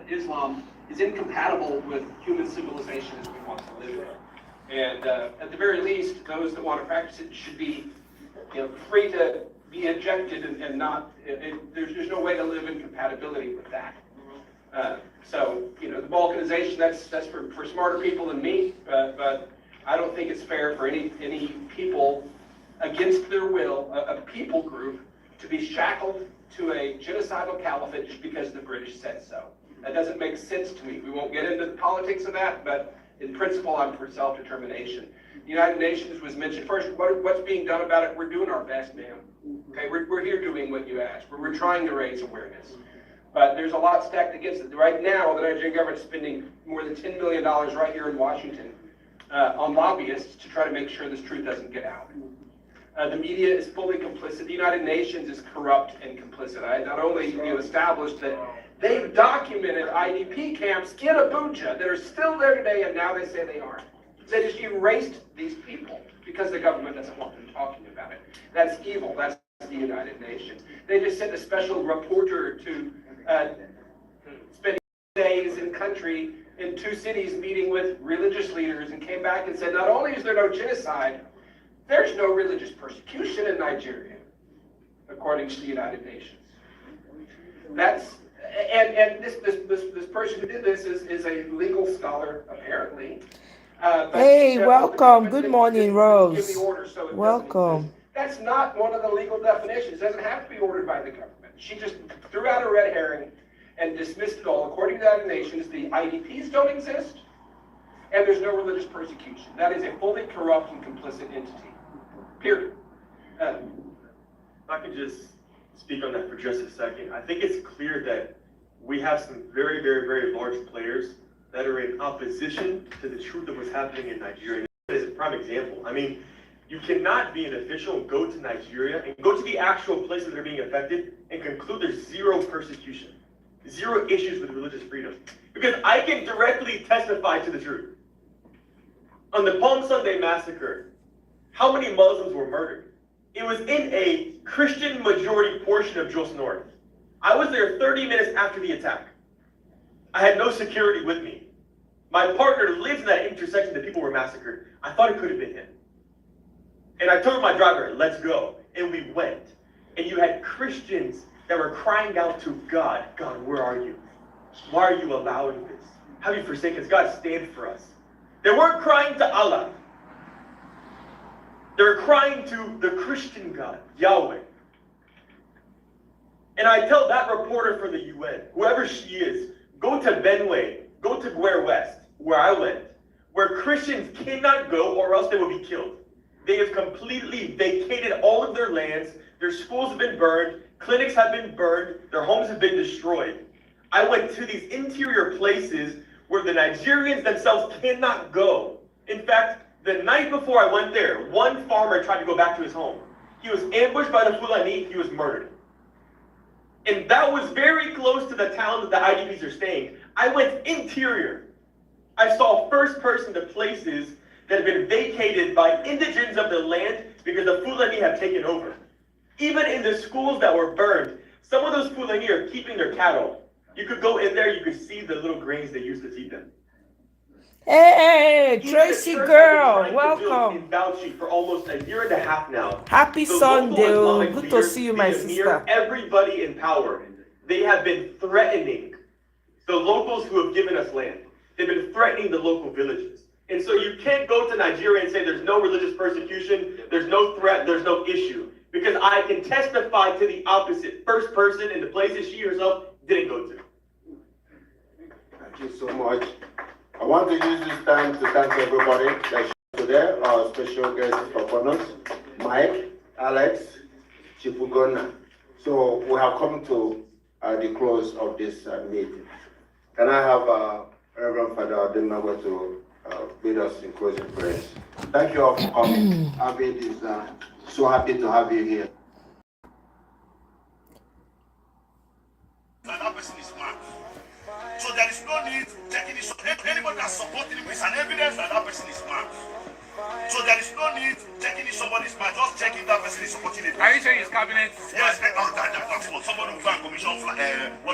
Islam is incompatible with human civilization as we want to live it. And at the very least, those that want to practice it should be, free to be ejected and not. There's no way to live in compatibility with that. So the balkanization, that's for smarter people than me. But I don't think it's fair for any people against their will, a people group, to be shackled to a genocidal caliphate just because the British said so. That doesn't make sense to me. We won't get into the politics of that, but in principle, I'm for self-determination. The United Nations was mentioned first. What's being done about it? We're doing our best, ma'am. Okay, we're here doing what you asked. We're trying to raise awareness. But there's a lot stacked against it. Right now, the Nigerian government is spending more than $10 million right here in Washington on lobbyists to try to make sure this truth doesn't get out. The media is fully complicit. The United Nations is corrupt and complicit. Not only established that they've documented IDP camps in Abuja that are still there today, and now they say they aren't. They just erased these people because the government doesn't want them talking about it. That's evil. That's the United Nations. They just sent a special reporter to spend days in country in 2 cities meeting with religious leaders and came back and said, not only is there no genocide, there's no religious persecution in Nigeria, according to the United Nations. And this person who did this is a legal scholar, apparently. Hey, welcome. Good morning, Rose. Welcome. That's not one of the legal definitions. It doesn't have to be ordered by the government. She just threw out a red herring and dismissed it all. According to the United Nations, the IDPs don't exist, and there's no religious persecution. That is a fully corrupt and complicit entity. Period. If I could just speak on that for just a second. I think it's clear that we have some very, very, very large players that are in opposition to the truth of what's happening in Nigeria. As a prime example, I mean, you cannot be an official and go to Nigeria and go to the actual places that are being affected and conclude there's zero persecution, zero issues with religious freedom. Because I can directly testify to the truth. On the Palm Sunday massacre, how many Muslims were murdered? It was in a Christian majority portion of Jos North. I was there 30 minutes after the attack. I had no security with me. My partner lives in that intersection that people were massacred. I thought it could have been him. And I told my driver, let's go. And we went. And you had Christians that were crying out to God, God, where are you? Why are you allowing this? Have you forsaken us? God, stand for us. They weren't crying to Allah. They were crying to the Christian God, Yahweh. And I tell that reporter for the UN, whoever she is, go to Benue, go to Guer West, where I went, where Christians cannot go or else they will be killed. They have completely vacated all of their lands. Their schools have been burned. Clinics have been burned. Their homes have been destroyed. I went to these interior places where the Nigerians themselves cannot go. In fact, the night before I went there, one farmer tried to go back to his home. He was ambushed by the Fulani. He was murdered. And that was very close to the town that the IDPs are staying. I went interior. I saw first person the places that have been vacated by indigents of the land because the Fulani have taken over. Even in the schools that were burned, some of those Fulani are keeping their cattle. You could go in there, you could see the little grains they used to feed them. Hey, Tracy girl, welcome. In Bauchi for almost a year and a half now. Happy Sunday. Good to see you, my sister. Everybody in power, they have been threatening the locals who have given us land. They've been threatening the local villages. And so you can't go to Nigeria and say there's no religious persecution, there's no threat, there's no issue. Because I can testify to the opposite. First person in the places she herself didn't go to. Thank you so much. I want to use this time to thank everybody that's today, our special guest performers, Mike, Alex, Chipugona. So we have come to the close of this meeting. Can I have Reverend Father Ademawa to lead us in closing prayers? Thank you all for coming. Abid is so happy to have you here. That person is mad. So there is no need need checking his, anybody that's supporting him is an evidence that that person is mad. So there is no need checking if somebody's mad, just checking that person is supporting it. Are you saying his cabinet? Yes, that's what somebody will go and commission what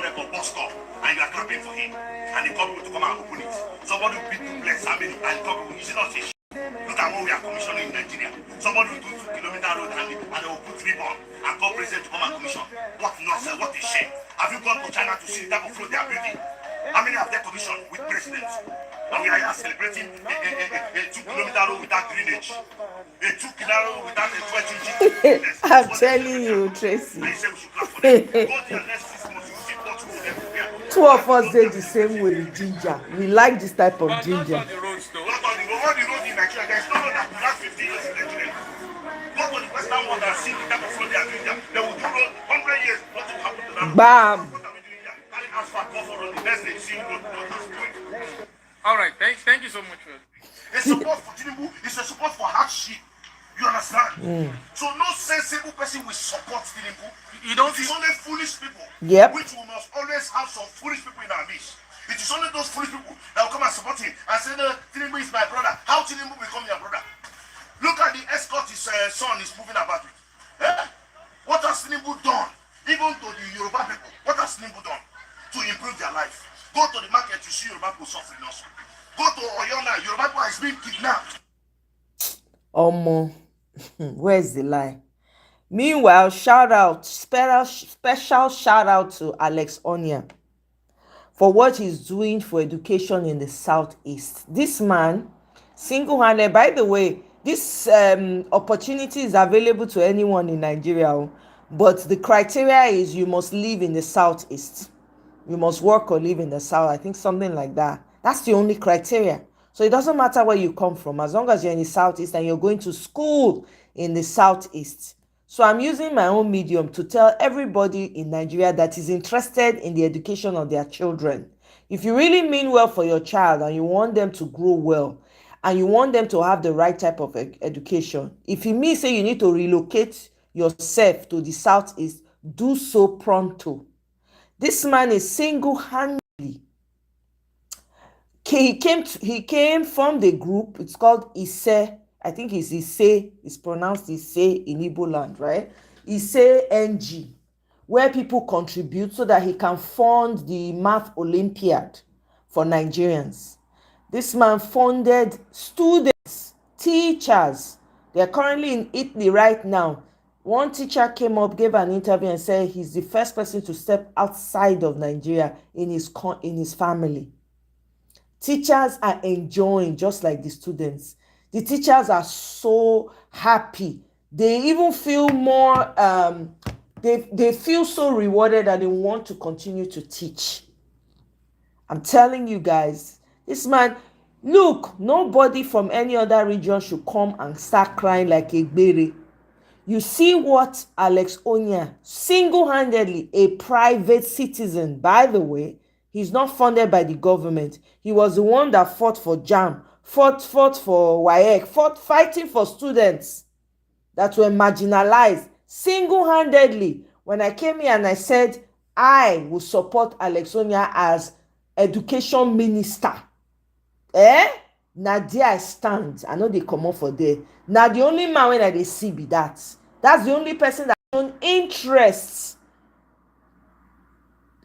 they call boss call, and you are clapping for him, and the government will come and open it. Somebody will beat 2 bless, and the government will use it not a look at what we are commissioning in Nigeria. Somebody will do 2-kilometer road and they will put ribbon and call president to come and commission. What nonsense, what a shame. Have you gone to China to see the type of road they are building? How many have they commissioned with presidents? And we are here celebrating a 2-kilometer road without drainage. A 2-kilometer road without a 12-inch. I'm telling you, Tracy. I say we should clap for them. Go there next 6 months, you will see what we will everywhere. Two of us did the same way with ginger. We like this type of But not ginger. on the roads, though. Not on the road. All the road in Nigeria, there is no road that will last 50 years in Nigeria. Go to the western world and see the type of road they are doing there. They will do road 100 years, nothing will happen to that. Bam. What are we doing here? Carry asphalt, go for road, the next day, see road, no, that's good. All right, thank you so much. A support for Tinubu is a support for hardship. You understand? So no sensible person will support Tinubu. You don't It is only foolish people. Yep. Which we must always have some foolish people in our midst. It is only those foolish people that will come and support him and say, no, Tinubu is my brother. How Tinubu become your brother? Look at the escort his son is moving about with. Eh? What has Tinubu done? Even to the Yoruba people, what has Tinubu done to improve their life? Go to the market, you see Yoruba people suffering also. Go to Onyia, Yoruba people is being kidnapped. Omo, where's the lie? Meanwhile, special shout out to Onyia for what he's doing for education in the Southeast. This man, single-handed, by the way, this opportunity is available to anyone in Nigeria, but the criteria is you must live in the Southeast. You must work or live in the South. I think something like that. That's the only criteria. So it doesn't matter where you come from, as long as you're in the Southeast and you're going to school in the Southeast. So I'm using my own medium to tell everybody in Nigeria that is interested in the education of their children. If you really mean well for your child and you want them to grow well and you want them to have the right type of education, if you mean say you need to relocate yourself to the Southeast, do so pronto. This man is single-handedly. He came from the group. It's called Ise. I think it's Ise. It's pronounced Ise in Igbo land, right? Ise NG, where people contribute so that he can fund the Math Olympiad for Nigerians. This man funded students, teachers. They are currently in Italy right now. One teacher came up, gave an interview and said he's the first person to step outside of Nigeria in his family. Teachers are enjoying just like the students. The teachers are so happy. They even feel more, they feel so rewarded that they want to continue to teach. I'm telling you guys, this man, look, nobody from any other region should come and start crying like a baby. You see what Onyia, single-handedly, a private citizen, by the way, he's not funded by the government. He was the one that fought for JAM, fought for WAEC, fighting for students that were marginalized, single-handedly. When I came here and I said, I will support Onyia as education minister. Now there I stand. I know they come up for there. Now the only man when I see be that. That's the only person that shown interest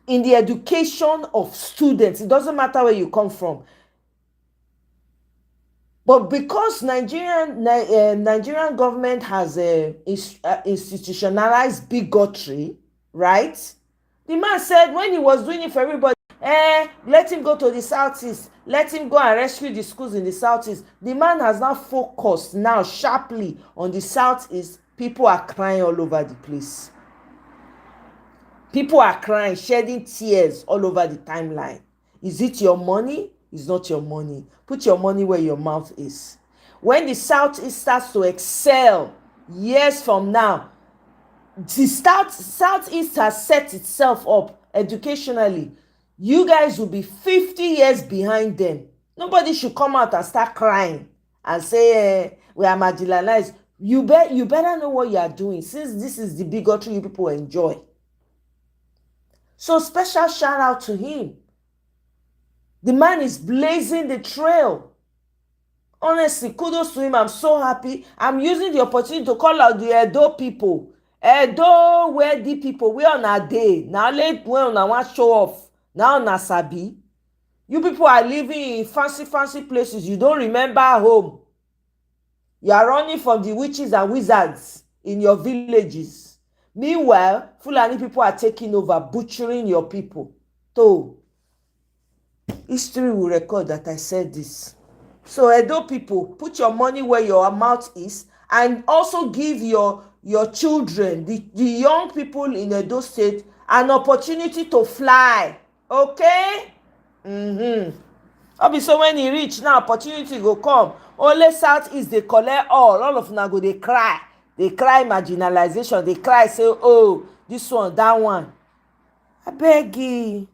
in the education of students. It doesn't matter where you come from. But because Nigerian government has institutionalized bigotry, right? The man said when he was doing it for everybody, let him go to the Southeast. Let him go and rescue the schools in the Southeast. The man has now focused now sharply on the Southeast. People are crying all over the place. People are crying, shedding tears all over the timeline. Is it your money? It's not your money. Put your money where your mouth is. When the Southeast starts to excel years from now, the Southeast has set itself up educationally. You guys will be 50 years behind them. Nobody should come out and start crying and say we are marginalized. You better know what you are doing, since this is the bigotry you people enjoy. So special shout out to him. The man is blazing the trail. Honestly, kudos to him. I'm so happy. I'm using the opportunity to call out the Edo people. Edo, where the people, we on a day. Now let when on want show off. Now on a sabi. You people are living in fancy places. You don't remember home. You are running from the witches and wizards in your villages. Meanwhile, Fulani people are taking over, butchering your people. So, history will record that I said this. So, Edo people, put your money where your mouth is, and also give your children, the young people in Edo State, an opportunity to fly. Okay? So when he reach now, opportunity go come. Only Southeast they collect all of una go they cry marginalization, they cry say, oh, this one, that one. I beg you.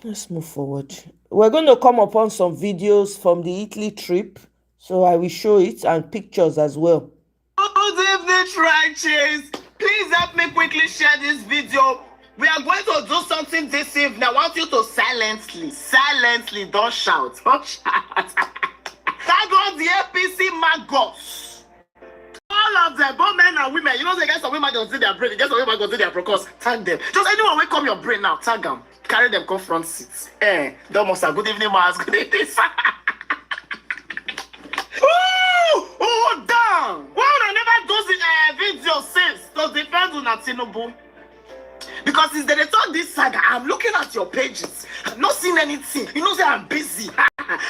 Let's move forward. We're going to come upon some videos from the Italy trip, so I will show it, and pictures as well. Good evening, Righteous. Please help me quickly share this video. We are going to do something this evening. I want you to silently, don't shout. Thank God the APC maggots. All of them, both men and women. You know, they get some women go see their brain, they get some women go see their process. Tag them. Just anyone wake up your brain now. Tag them. Carry them, come front seats. Good evening, Mars. Good evening, sir. Oh, damn. Why would I never do the video since? To defend Unatinobu. Because since they talk this saga, I'm looking at your pages. I'm not seeing anything. You know, say I'm busy.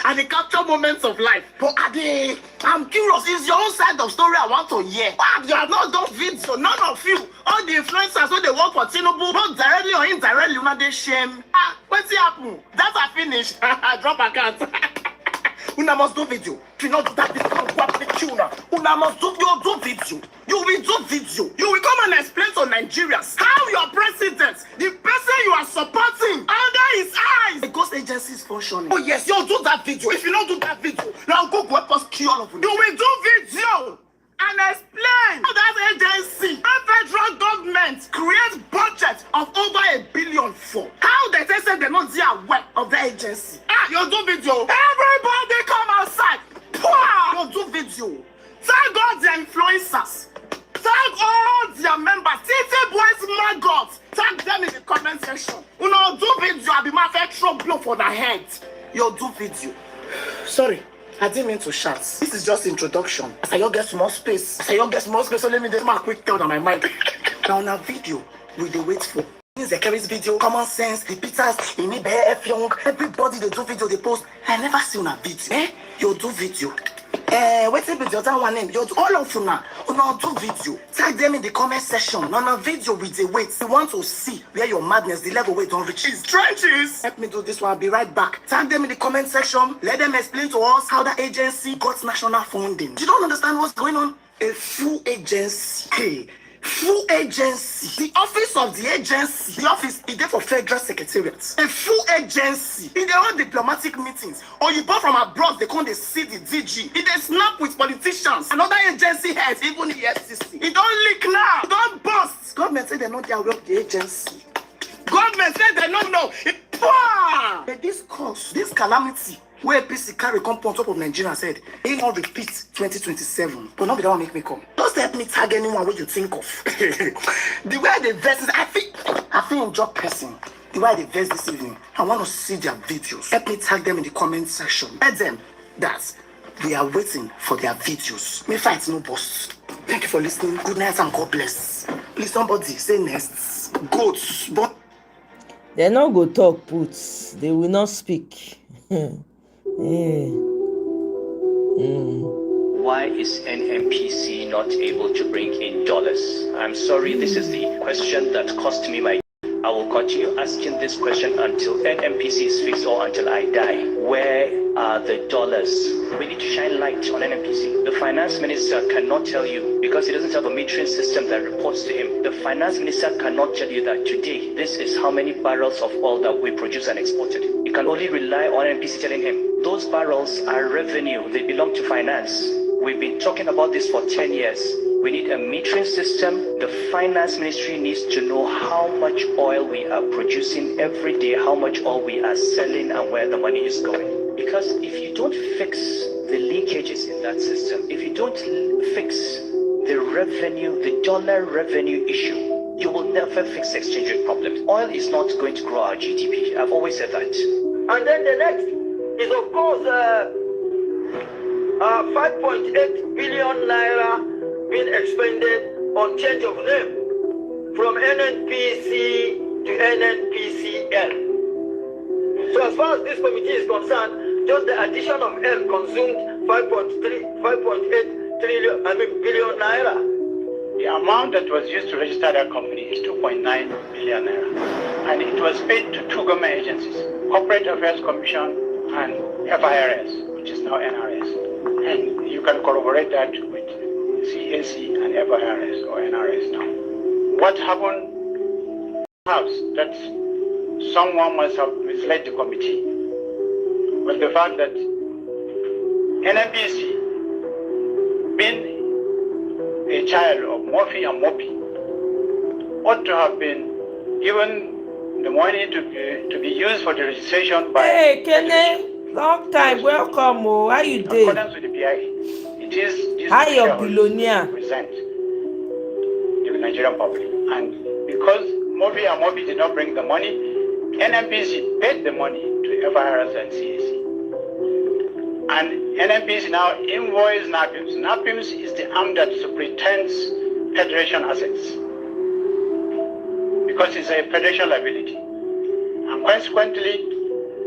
And they capture moments of life. But I'm curious. It's your own side of story I want to hear. You have not done video. None of you. All the influencers when they work for Tinubu, both directly or indirectly, you know they shame. What's happening? That's a finish. Drop a cat. Una must do video. If you not do that, Una must do video. You will do video. You will come and explain to Nigerians how your president, the person you are supporting, under his eyes, the ghost agency is functioning. Oh yes, you'll do that video. If you don't do that video, now go help us kill all of you. You will do video and explain how that agency and federal government creates budget of over $1 billion for. How they say they're not aware of the agency. You'll do video. Everybody come outside. You'll do video. Tag all the influencers. Tag all their members. TT Boys maggots. Tag them in the comment section. You know, do video. I'll be my first blow for the head. You'll do video. Sorry. I didn't mean to shout. This is just introduction. As I get more space. So let me do my quick tell on my mind. Now video, we dey wait for. The Kerry's video, common sense, the Peters, Inibe, F Young, everybody they do video, they post. I never see una video. You do video. What's the video? That one name. You do all of una. Una do video. Tag them in the comment section. On a video with the wait. We want to see where your madness, the level where don't reach. It's trenches. Help me do this one. I'll be right back. Tag them in the comment section. Let them explain to us how the agency got national funding. You don't understand what's going on? A full agency. Hey. Full agency. The office of the agency. The office is there for federal secretariat. A full agency. In their own diplomatic meetings. Or you bought from abroad, they come they see the DG. If they snap with politicians. Another agency heads, even the FCC. It don't leak now. It don't bust. Government say they know their work, the agency. Government say they don't know. But this cause, this calamity, where PC carry come on top of Nigeria said, it will repeat 2027. But not be that one make me come. Just help me tag anyone what you think of. The way they verse is, I feel enjoy person. The way they verse this evening, I want to see their videos. Help me tag them in the comment section. Tell them that we are waiting for their videos. May fight no bust. Thank you for listening. Good night and God bless. Please somebody say next. Goats. But they no go talk puts. They will not speak. Why is NMPC not able to bring in dollars? I'm sorry, this is the question that cost me my... I will continue asking this question until NMPC is fixed or until I die. Where are the dollars? We need to shine light on NMPC. The finance minister cannot tell you because he doesn't have a metering system that reports to him. The finance minister cannot tell you that today, this is how many barrels of oil that we produce and exported. You can only rely on NMPC telling him. Those barrels are revenue. They belong to finance. We've been talking about this for 10 years. We need a metering system. The finance ministry needs to know how much oil we are producing every day, how much oil we are selling, and where the money is going. Because if you don't fix the leakages in that system, if you don't fix the revenue, the dollar revenue issue, you will never fix exchange rate problems. Oil is not going to grow our GDP. I've always said that. And then the next is, of course, 5.8 billion naira being expended on change of name from NNPC to NNPCL. So as far as this committee is concerned, just the addition of L consumed 5.8 billion naira. The amount that was used to register that company is 2.9 billion naira. And it was paid to two government agencies, Corporate Affairs Commission and FIRS, which is now NRS. And you can corroborate that with CAC and FIRS or NRS now. What happened, perhaps, that someone must have misled the committee, was the fact that NNPC, being a child of Murphy and Mopi, ought to have been given the money to be used for the registration by... Hey, Kene, long time, welcome. Oh, how you doing? In accordance with the PIA, it is this How your billionaire represent the Nigerian public. And because Mobi and Mobi did not bring the money, NNPC paid the money to FIRS and CAC. And NNPC now invoice NAPIMS. NAPIMS is the arm that superintends federation assets, because it's a federation liability. And consequently,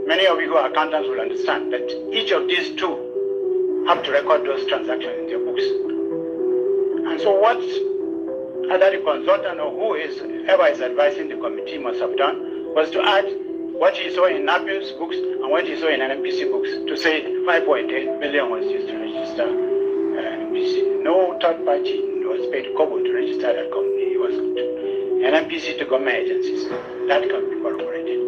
many of you who are accountants will understand that each of these two have to record those transactions in their books. And so what either the consultant or whoever is advising the committee must have done was to add what he saw in NAPIM's books and what he saw in NNPC books to say 5.8 million was used to register NNPC. No third party was paid kobo to register that company. It was NNPC to government agencies. That can be corroborated.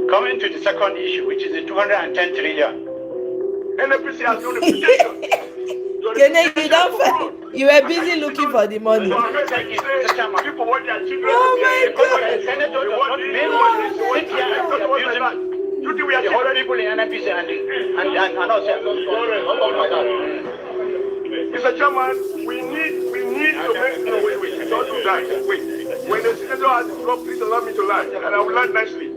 Coming to the second issue, which is the 210 trillion. NNPC has no reputation. You were busy looking for the money. People want their children. Oh my God! You think we are the people in NNPC and us? Mr. Chairman, we need to make wait, don't do that. Wait. When the senator has the floor, please allow me to lie, and I will lie nicely.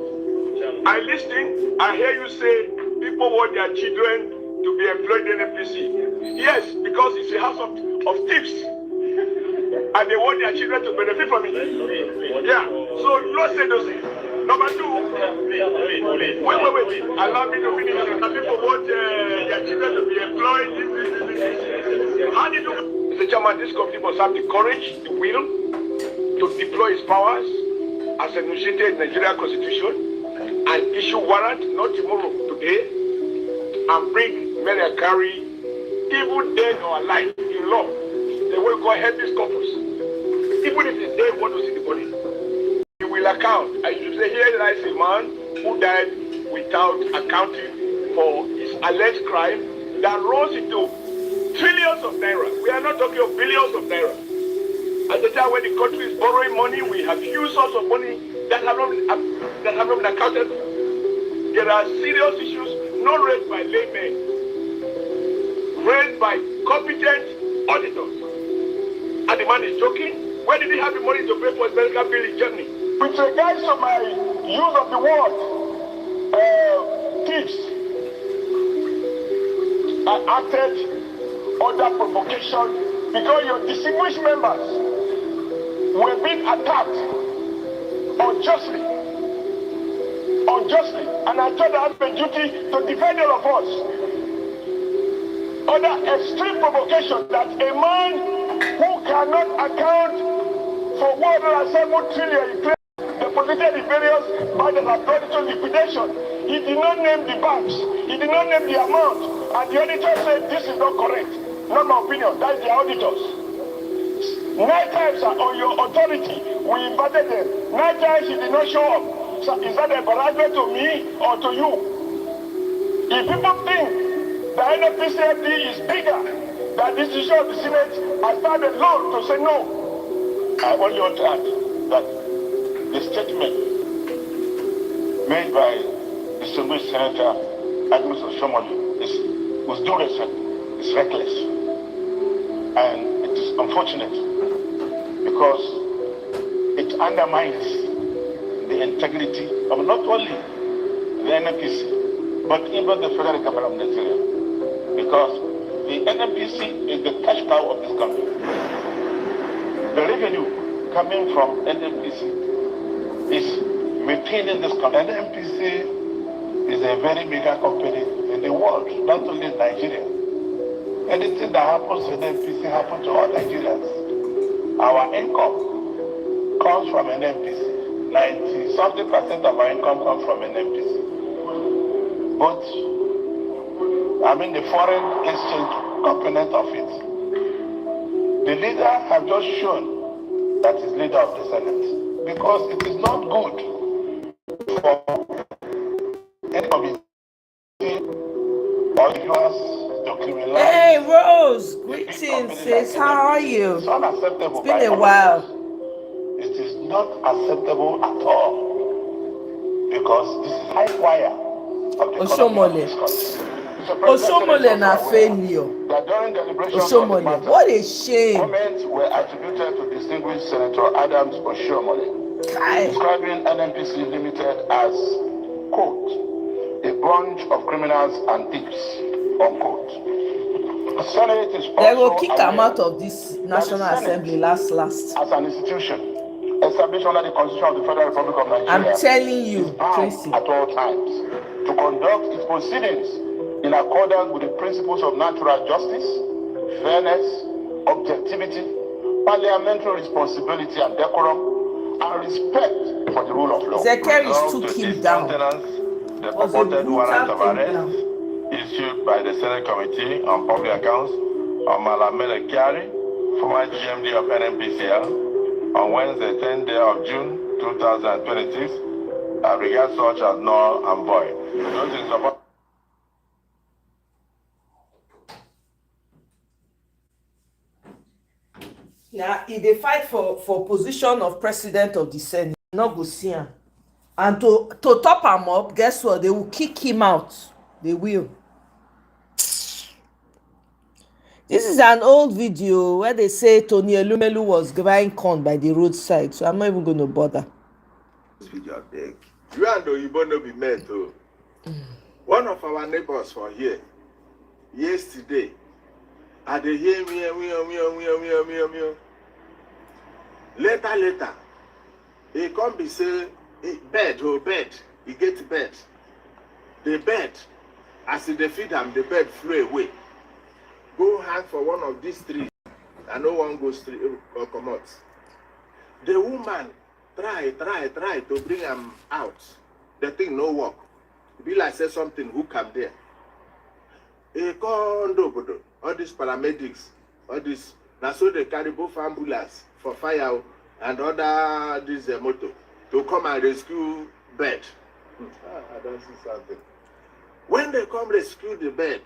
I listen, I hear you say people want their children to be employed in NNPC. Yes, because it's a house of thieves. And they want their children to benefit from it. Yeah, so let's say those things. Number two, wait. Allow me to finish. People want their children to be employed. How do you do? Mr. Chairman, this committee must have the courage, the will, to deploy its powers as enunciated in the Nigerian Constitution and issue warrant, not tomorrow, today, and bring Mary Akara, even dead or alive, in law. They will go ahead this corpus. Even if it's dead, want to see the body. He will account. I should say, here lies a man who died without accounting for his alleged crime that rose into trillions of naira. We are not talking of billions of naira. At the time when the country is borrowing money, we have huge sources of money that have not been accounted for. There are serious issues not raised by laymen, raised by competent auditors. And the man is joking. Where did he have the money to pay for his medical bill in Germany? With regards to my use of the word thieves, I acted under provocation because your distinguished members were being attacked unjustly, and I thought I had a duty to defend all of us under extreme provocation that a man who cannot account for 107 trillion he claimed deposited in various banks that have gone into liquidation. He did not name the banks, he did not name the amount, and the auditor said this is not correct. Not my opinion, that's the auditors. 9 times on your authority, we invited them. 9 times he did not show up. So is that a embarrassment to me or to you? If people think the NPCFD is bigger than the decision of the Senate, I stand alone to say no. I only want to add that the statement made by distinguished Senator Agnes Oshomole is, with due respect, is reckless. And it is unfortunate because it undermines the integrity of not only the NNPC, but even the federal government of Nigeria. Because the NNPC is the cash cow of this country. The revenue coming from NNPC is maintaining this country. NNPC is a very mega company in the world, not only in Nigeria. Anything that happens to NNPC happens to all Nigerians. Our income comes from NNPC. 90-something% of our income comes from NNPC. But, the foreign exchange component of it. The leader have just shown that he's leader of the Senate. Because it is not good for any committee or viewers to criminalize. Hey Rose, greetings sis, how are you? It's unacceptable. It's been a while. It is not acceptable at all because this is high wire of the economy of this country. Oshomole na failure. Oshomole, what a shame. Comments were attributed to distinguished Senator Adams Oshomole, describing NNPC Limited as, quote, a bunch of criminals and thieves, unquote. The Senate is also they will kick him out of this National Assembly last. As an institution, established under the Constitution of the Federal Republic of Nigeria, I'm telling you, Tracy, at all times to conduct its proceedings in accordance with the principles of natural justice, fairness, objectivity, parliamentary responsibility and decorum, and respect for the rule of law. Zekaris took him down. The purported warrant of arrest issued by the Senate Committee on Public Accounts on Malamele Kyari, former GMD of NNPCL, on Wednesday, 10th day of June 2026, regards such as null and void. Those in support. Now, if they fight for position of president of the Senate, not go see him. And to top him up, guess what? They will kick him out. They will. This is an old video where they say Tony Elumelu was buying corn by the roadside. So I'm not even going to bother. This video big. You and Oyibo no be met too. One of our neighbors for here, yesterday, and they hear me. Later, he come be say, bed, he get bed. The bed, as they feed him, the bed flew away. Go hang for one of these trees, and no one goes or come out. The woman try to bring him out. The thing no work. Be like say something who come there. All these paramedics, all this. Now so they carry both ambulance for fire and other this motor to come and rescue bed. I don't see something. When they come rescue the bed,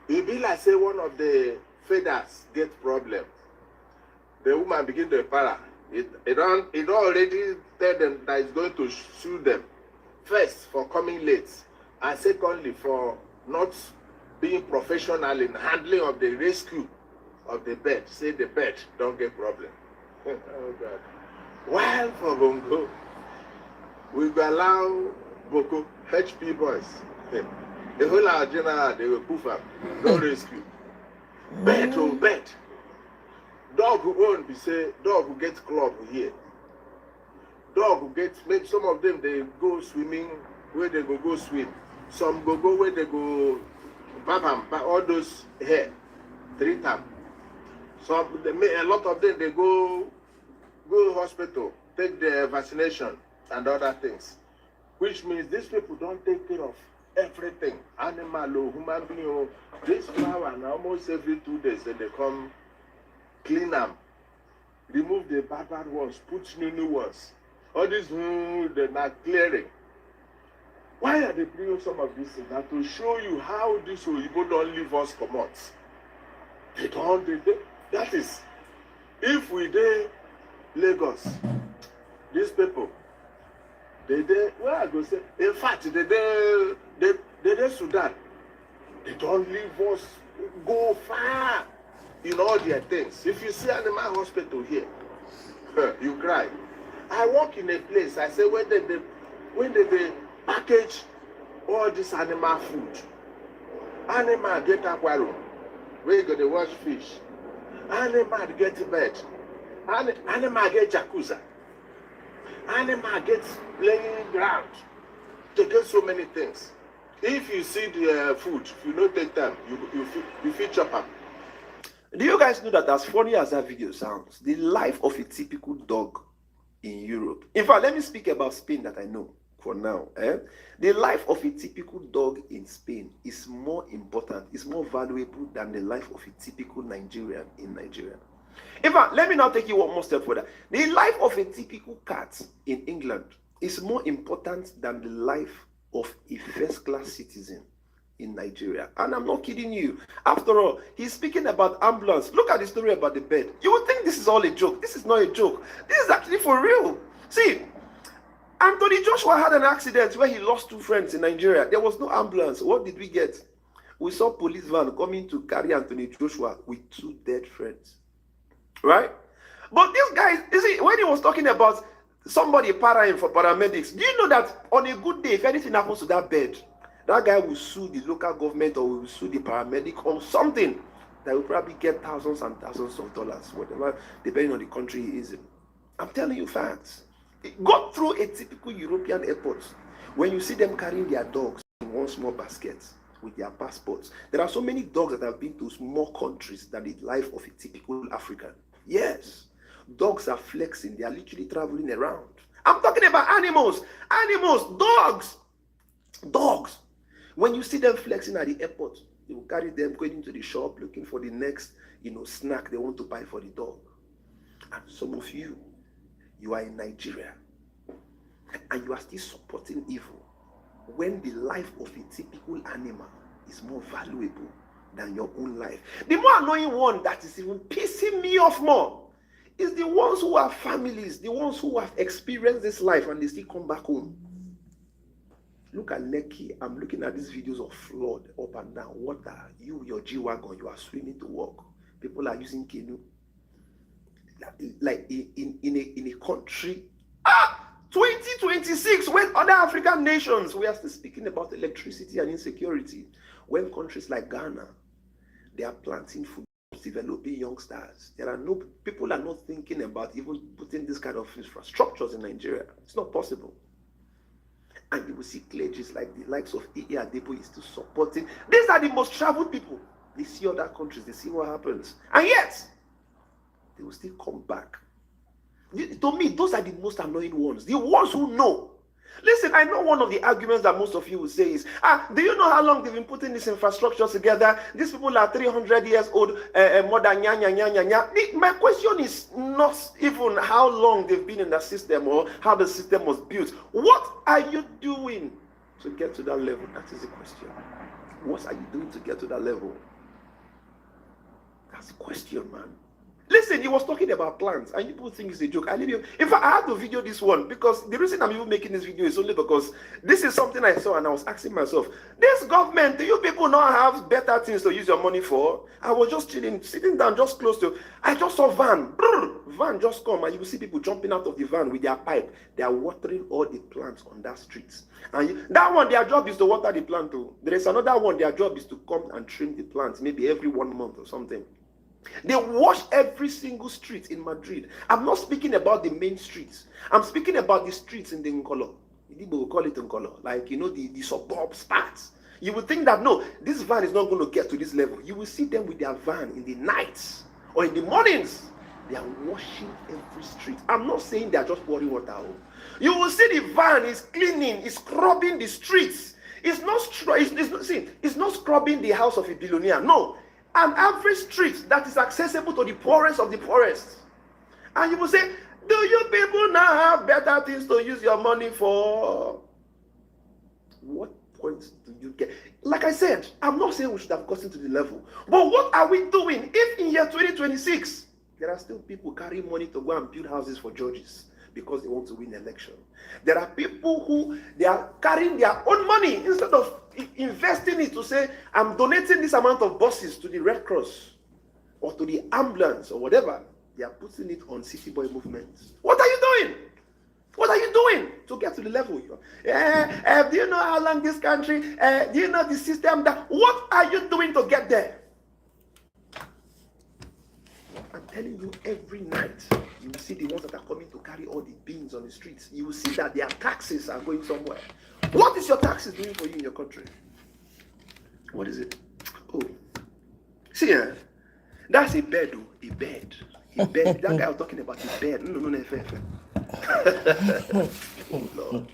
it be like say one of the feathers get problem. The woman begin to para. It don't already tell them that it's going to sue them. First, for coming late, and secondly, for not being professional in handling of the rescue of the bed. Say the bed don't get problem. Oh God. While for Bongo, we will allow Boko, HP boys, the whole our general, they will poof up, no rescue. Bed to bed. Dog who own, we say, dog who gets club here. Dog who gets, maybe some of them, they go swimming where they go swim. Some go where they go, all those hair, 3 times. Some, a lot of them, they go hospital, take their vaccination and other things. Which means these people don't take care of everything. Animal or human being. This flower, and almost every 2 days, they come clean them, remove the bad ones, put new ones. All these, they're not clearing. Why are they bringing some of this things? Now to show you how this Oyibo don't leave us come out. They don't, that is, if we did Lagos, these people, where I go say, in fact, they Sudan, they don't leave us go far in all their things. If you see animal hospital here, you cry. I walk in a place, I say, when they package all this animal food, animal get aquarium, where you go to wash fish, animal get bed, animal get jacuzzi, animal get playing ground, they get so many things. If you see the food, if you don't take time, you feel chop up. Do you guys know that as funny as that video sounds, the life of a typical dog in Europe, in fact, let me speak about Spain that I know for now. The life of a typical dog in Spain is more important, is more valuable than the life of a typical Nigerian in Nigeria. In fact, let me now take you one more step further. The life of a typical cat in England is more important than the life of a first-class citizen in Nigeria. And I'm not kidding you. After all, he's speaking about ambulance. Look at the story about the bed. You would think this is all a joke. This is not a joke. This is actually for real. See, Anthony Joshua had an accident where he lost 2 friends in Nigeria. There was no ambulance. What did we get? We saw police van coming to carry Anthony Joshua with 2 dead friends. Right? But this guy, you see, when he was talking about somebody paraing for paramedics, do you know that on a good day, if anything happens to that bed, that guy will sue the local government or will sue the paramedic on something that will probably get thousands and thousands of dollars, whatever, depending on the country he is in. I'm telling you facts. Go through a typical European airport. When you see them carrying their dogs in one small basket with their passports, there are so many dogs that have been to more countries than the life of a typical African. Yes, dogs are flexing. They are literally traveling around. I'm talking about animals. Animals, dogs. When you see them flexing at the airport, they will carry them going into the shop looking for the next, snack they want to buy for the dog. And some of you, you are in Nigeria and you are still supporting evil when the life of a typical animal is more valuable than your own life. The more annoying one that is even pissing me off more is the ones who have families, the ones who have experienced this life and they still come back home. Look at Lekki. I'm looking at these videos of flood up and down, water. You, your G-Wagon, you are swimming to work. People are using canoe. Like in a country, 2026, when other African nations, we are still speaking about electricity and insecurity. When countries like Ghana, they are planting food, developing youngsters. People are not thinking about even putting this kind of infrastructures in Nigeria. It's not possible. And you will see clergies like the likes of E.E. Adepo is still supporting. These are the most traveled people. They see other countries, they see what happens. And yet, they will still come back. To me, those are the most annoying ones. The ones who know. Listen, I know one of the arguments that most of you will say is, do you know how long they've been putting this infrastructure together? These people are 300 years old, more than nya. My question is not even how long they've been in the system or how the system was built. What are you doing to get to that level? That is the question. What are you doing to get to that level? That's the question, man. Listen, he was talking about plants, and people think it's a joke. In fact, I had to video this one because the reason I'm even making this video is only because this is something I saw and I was asking myself, this government, do you people not have better things to use your money for? I was just chilling, sitting down just close to, I just saw van. Van just come and you will see people jumping out of the van with their pipe. They are watering all the plants on that street. And that one, their job is to water the plant too. There is another one, their job is to come and trim the plants, maybe every 1 month or something. They wash every single street in Madrid. I'm not speaking about the main streets. I'm speaking about the streets in the Nkolo. People will call it Nkolo. Like, the suburbs parts. You would think that, no, this van is not going to get to this level. You will see them with their van in the nights or in the mornings. They are washing every street. I'm not saying they are just pouring water. You will see the van is cleaning, is scrubbing the streets. It's not scrubbing the house of a billionaire. No. An average street that is accessible to the poorest of the poorest. And you will say, do you people now have better things to use your money for? want do you get? Like I said, I'm not saying we should have gotten to the level. But what are we doing if in year 2026, there are still people carrying money to go and build houses for judges because they want to win election? There are people who they are carrying their own money instead of investing it to say, I'm donating this amount of buses to the Red Cross or to the ambulance or whatever. They are putting it on city boy movements. What are you doing? What are you doing to get to the level you are? Do you know how long this country, do you know the system that, what are you doing to get there? I'm telling you, every night, you will see the ones that are coming to carry all the beans on the streets. You will see that their taxes are going somewhere. What is your taxes doing for you in your country? What is it? Oh, see, that's a bed, oh, a bed. A bed. That guy was talking about the bed. No, oh, Lord.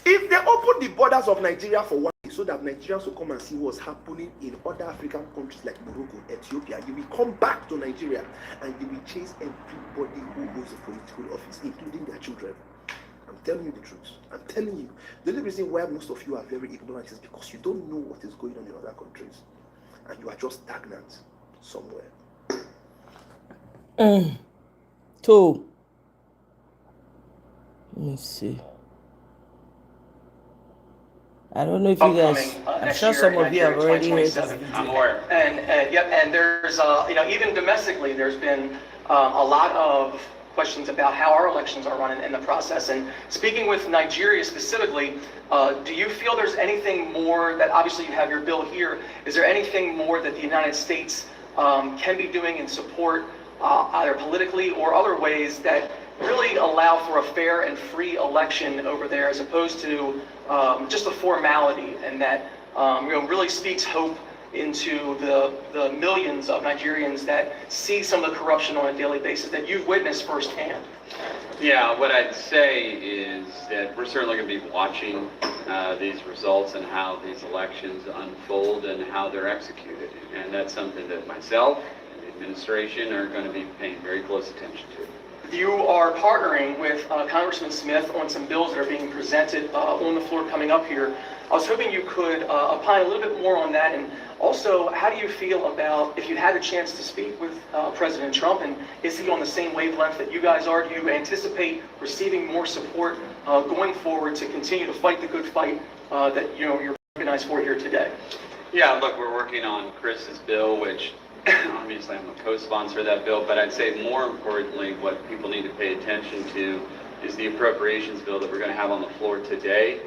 If they open the borders of Nigeria for one day so that Nigerians will come and see what's happening in other African countries like Morocco, Ethiopia, you will come back to Nigeria and you will chase everybody who holds a political office, including their children. I'm telling you the truth. I'm telling you. The only reason why most of you are very ignorant is because you don't know what is going on in other countries. And you are just stagnant somewhere. So, let me see. I don't know if you guys, I'm sure some of you have already heard this video. I'm aware. And there's, even domestically, there's been a lot of questions about how our elections are run in the process. And speaking with Nigeria specifically, do you feel there's anything more that, obviously you have your bill here, is there anything more that the United States can be doing in support, either politically or other ways, that really allow for a fair and free election over there, as opposed to just a formality, and that really speaks hope into the millions of Nigerians that see some of the corruption on a daily basis that you've witnessed firsthand? Yeah, what I'd say is that we're certainly going to be watching these results and how these elections unfold and how they're executed. And that's something that myself and the administration are going to be paying very close attention to. You are partnering with Congressman Smith on some bills that are being presented on the floor coming up here. I was hoping you could opine a little bit more on that, and also, how do you feel about, if you had a chance to speak with President Trump, and is he on the same wavelength that you guys are? Do you anticipate receiving more support going forward to continue to fight the good fight that you're recognized for here today? Yeah, look, we're working on Chris's bill, which obviously I'm a co-sponsor of that bill, but I'd say more importantly, what people need to pay attention to is the appropriations bill that we're going to have on the floor today,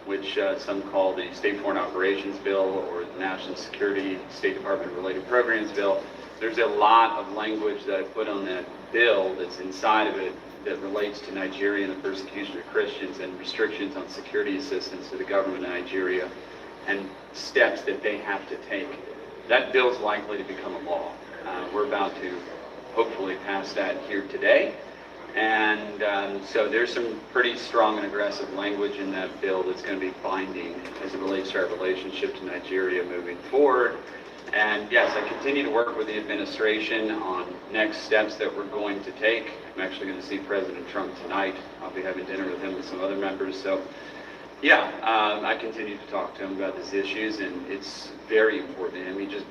which some call the State Foreign Operations Bill or the National Security State Department Related Programs Bill. There's a lot of language that I put on that bill that's inside of it that relates to Nigeria and the persecution of Christians and restrictions on security assistance to the government of Nigeria and steps that they have to take. That bill is likely to become a law. We're about to hopefully pass that here today. And so there's some pretty strong and aggressive language in that bill that's going to be binding as it relates to our relationship to Nigeria moving forward. And yes, I continue to work with the administration on next steps that we're going to take. I'm actually going to see President Trump tonight. I'll be having dinner with him and some other members. So yeah, I continue to talk to him about these issues, and it's very important to him. He just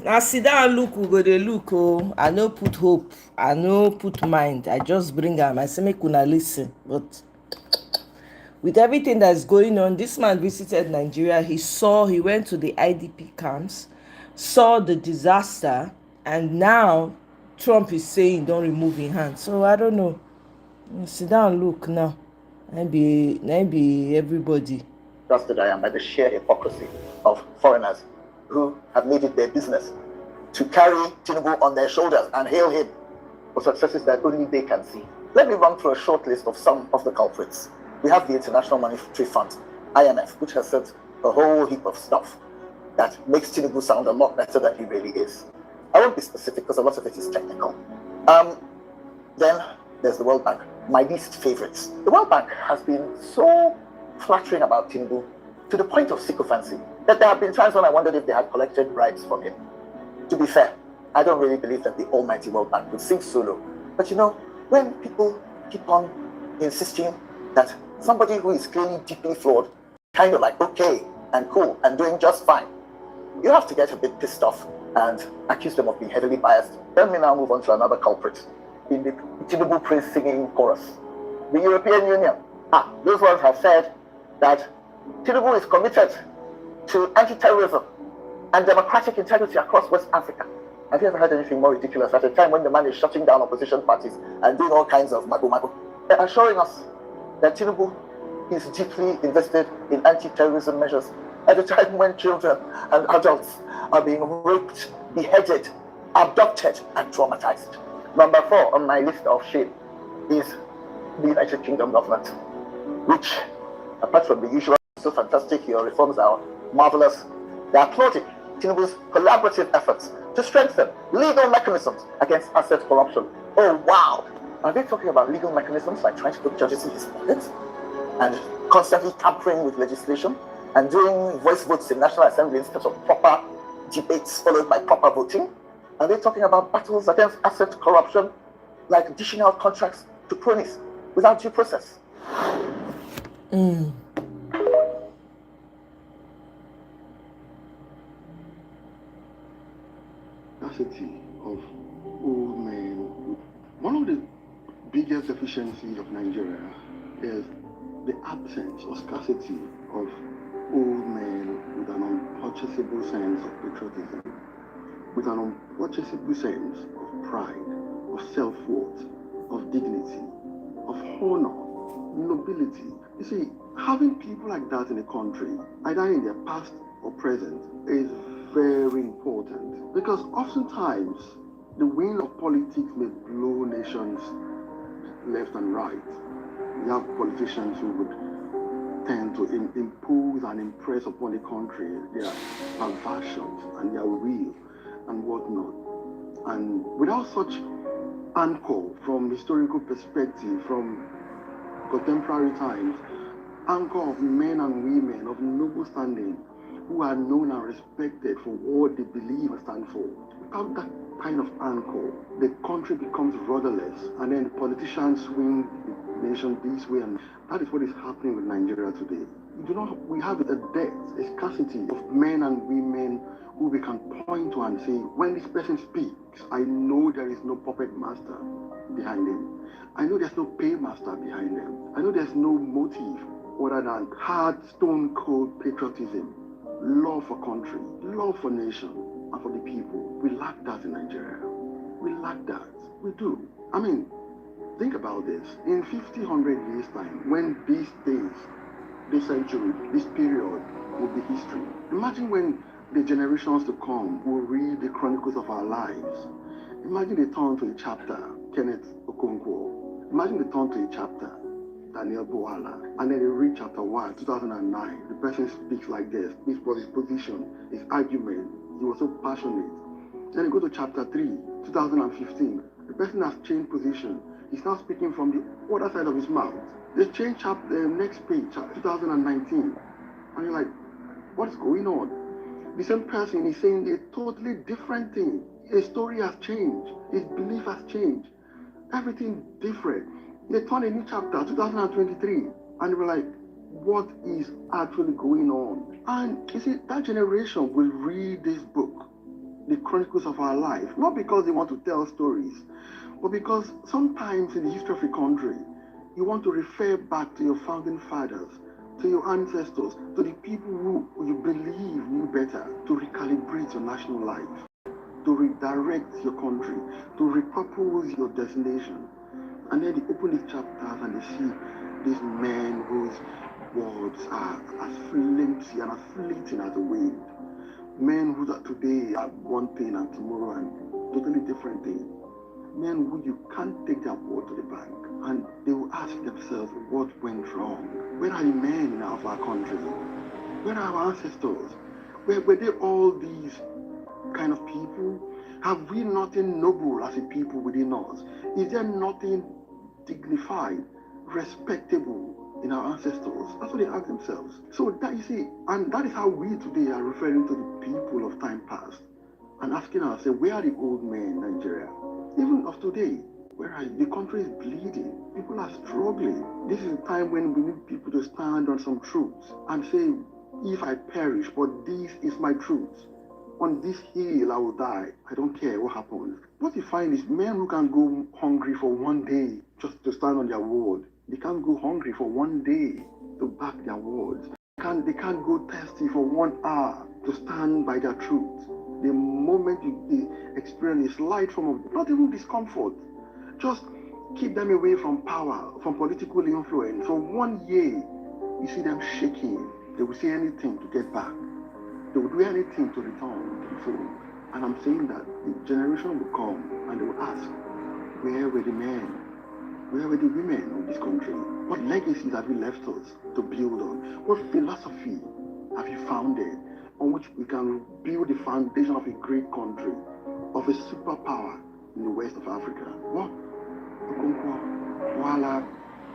Now sit down, look, we go dey look. Oh, I no put hope, I no put mind. I just bring am. I say make una listen. But with everything that's going on, this man visited Nigeria. He went to the IDP camps, saw the disaster, and now Trump is saying don't remove his hand. So I don't know. Sit down, look now. Maybe everybody. Trusted I am by the sheer hypocrisy of foreigners who have made it their business to carry Tinubu on their shoulders and hail him for successes that only they can see. Let me run through a short list of some of the culprits. We have the International Monetary Fund, IMF, which has said a whole heap of stuff that makes Tinubu sound a lot better than he really is. I won't be specific because a lot of it is technical. Then there's the World Bank, my least favorites. The World Bank has been so flattering about Tinubu to the point of sycophancy that there have been times when I wondered if they had collected bribes from him. To be fair, I don't really believe that the almighty World Bank would sing solo. But when people keep on insisting that somebody who is clearly deeply flawed kind of like okay and cool and doing just fine, you have to get a bit pissed off and accuse them of being heavily biased. Let me now move on to another culprit in the Tinubu praise singing chorus. The European Union. Those ones have said that Tinubu is committed to anti-terrorism and democratic integrity across West Africa. Have you ever heard anything more ridiculous at a time when the man is shutting down opposition parties and doing all kinds of mago-mago? They're assuring us that Tinubu is deeply invested in anti-terrorism measures at a time when children and adults are being raped, beheaded, abducted, and traumatized. Number 4 on my list of shame is the United Kingdom government, which, apart from the usual so fantastic, your reforms are marvelous, they are applauding Tinubu's collaborative efforts to strengthen legal mechanisms against asset corruption. Oh wow! Are they talking about legal mechanisms like trying to put judges in his pockets and constantly tampering with legislation and doing voice votes in National Assembly instead of proper debates followed by proper voting? Are they talking about battles against asset corruption like dishing out contracts to cronies without due process? Scarcity of old men. One of the biggest deficiencies of Nigeria is the absence or scarcity of old men with an unpurchasable sense of patriotism, with an unpurchasable sense of pride, of self-worth, of dignity, of honor, nobility. You see, having people like that in a country, either in their past or present, is very important, because oftentimes the wind of politics may blow nations left and right. We have politicians who would tend to impose and impress upon the country their perversions and their will and whatnot. And without such anchor from historical perspective, from contemporary times, anchor of men and women of noble standing who are known and respected for what they believe and stand for. Without that kind of anchor, the country becomes rudderless, and then the politicians swing the nation this way, and that is what is happening with Nigeria today. We have a dearth, a scarcity of men and women who we can point to and say, when this person speaks, I know there is no puppet master behind him. I know there's no paymaster behind them. I know there's no motive other than hard, stone cold patriotism, love for country, love for nation, and for the people. We lack that in Nigeria. We lack that. We do. I mean, think about this. In 50, 100 years' time, when these days, this century, this period will be history. Imagine when the generations to come will read the chronicles of our lives. Imagine they turn to a chapter, Kenneth Okonkwo. Imagine they turn to a chapter, Daniel Boala, and then they read chapter 1, 2009. The person speaks like this. This was his position, his argument. He was so passionate. Then you go to chapter 3, 2015. The person has changed position. He's now speaking from the other side of his mouth. They change chapter, next page, 2019. And you're like, what's going on? The same person is saying a totally different thing. His story has changed. His belief has changed. Everything different. They turn a new chapter, 2023, and we're like, what is actually going on? And you see, that generation will read this book, the chronicles of our life, not because they want to tell stories, but because sometimes in the history of a country, you want to refer back to your founding fathers, to your ancestors, to the people who you believe knew better, to recalibrate your national life, to redirect your country, to repurpose your destination. And then they open these chapters and they see these men whose words are as flimsy and as fleeting as the wind. Men who today are one thing and tomorrow and totally different thing. Men who you can't take their word to the bank. And they will ask themselves, what went wrong? Where are the men of our country? Where are our ancestors? Where were they all these kind of people? Have we nothing noble as a people within us? Is there nothing dignified, respectable in our ancestors? That's what they ask themselves. So that, you see, and that is how we today are referring to the people of time past and asking ourselves, where are the old men in Nigeria? Even of today, where are you? The country is bleeding. People are struggling. This is a time when we need people to stand stand on some truths and say, if I perish, but this is my truth. On this hill I will die. I don't care what happens. What you find is men who can go hungry for one day just to stand on their word. They can't go hungry for one day to back their words. They can't go thirsty for 1 hour to stand by their truth. The moment you experience a slight form of, not even discomfort, just keep them away from power, from political influence. For 1 year, you see them shaking. They will say anything to get back. They will do anything to return to the fold. And I'm saying that the generation will come and they will ask, where were the men? Where were the women of this country? What legacies have you left us to build on? What philosophy have you founded on which we can build the foundation of a great country, of a superpower in the west of Africa? What? Okonkwo, Wala,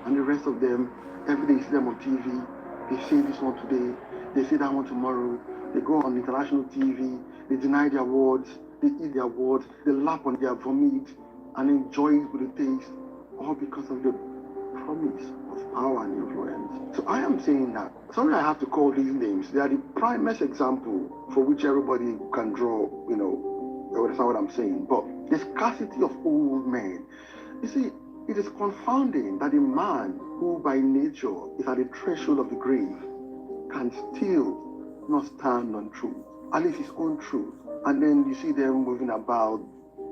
and the rest of them, every day you see them on TV, they say this one today, they say that one tomorrow, they go on international TV, they deny their words, they eat their words, they lap on their vomit and enjoy it with a taste, all because of the promise of power and influence. So I am saying that, sorry I have to call these names, they are the primest example for which everybody can draw, you understand what I'm saying, but the scarcity of old men. You see, it is confounding that a man who by nature is at the threshold of the grave can still not stand on truth, at least his own truth. And then you see them moving about,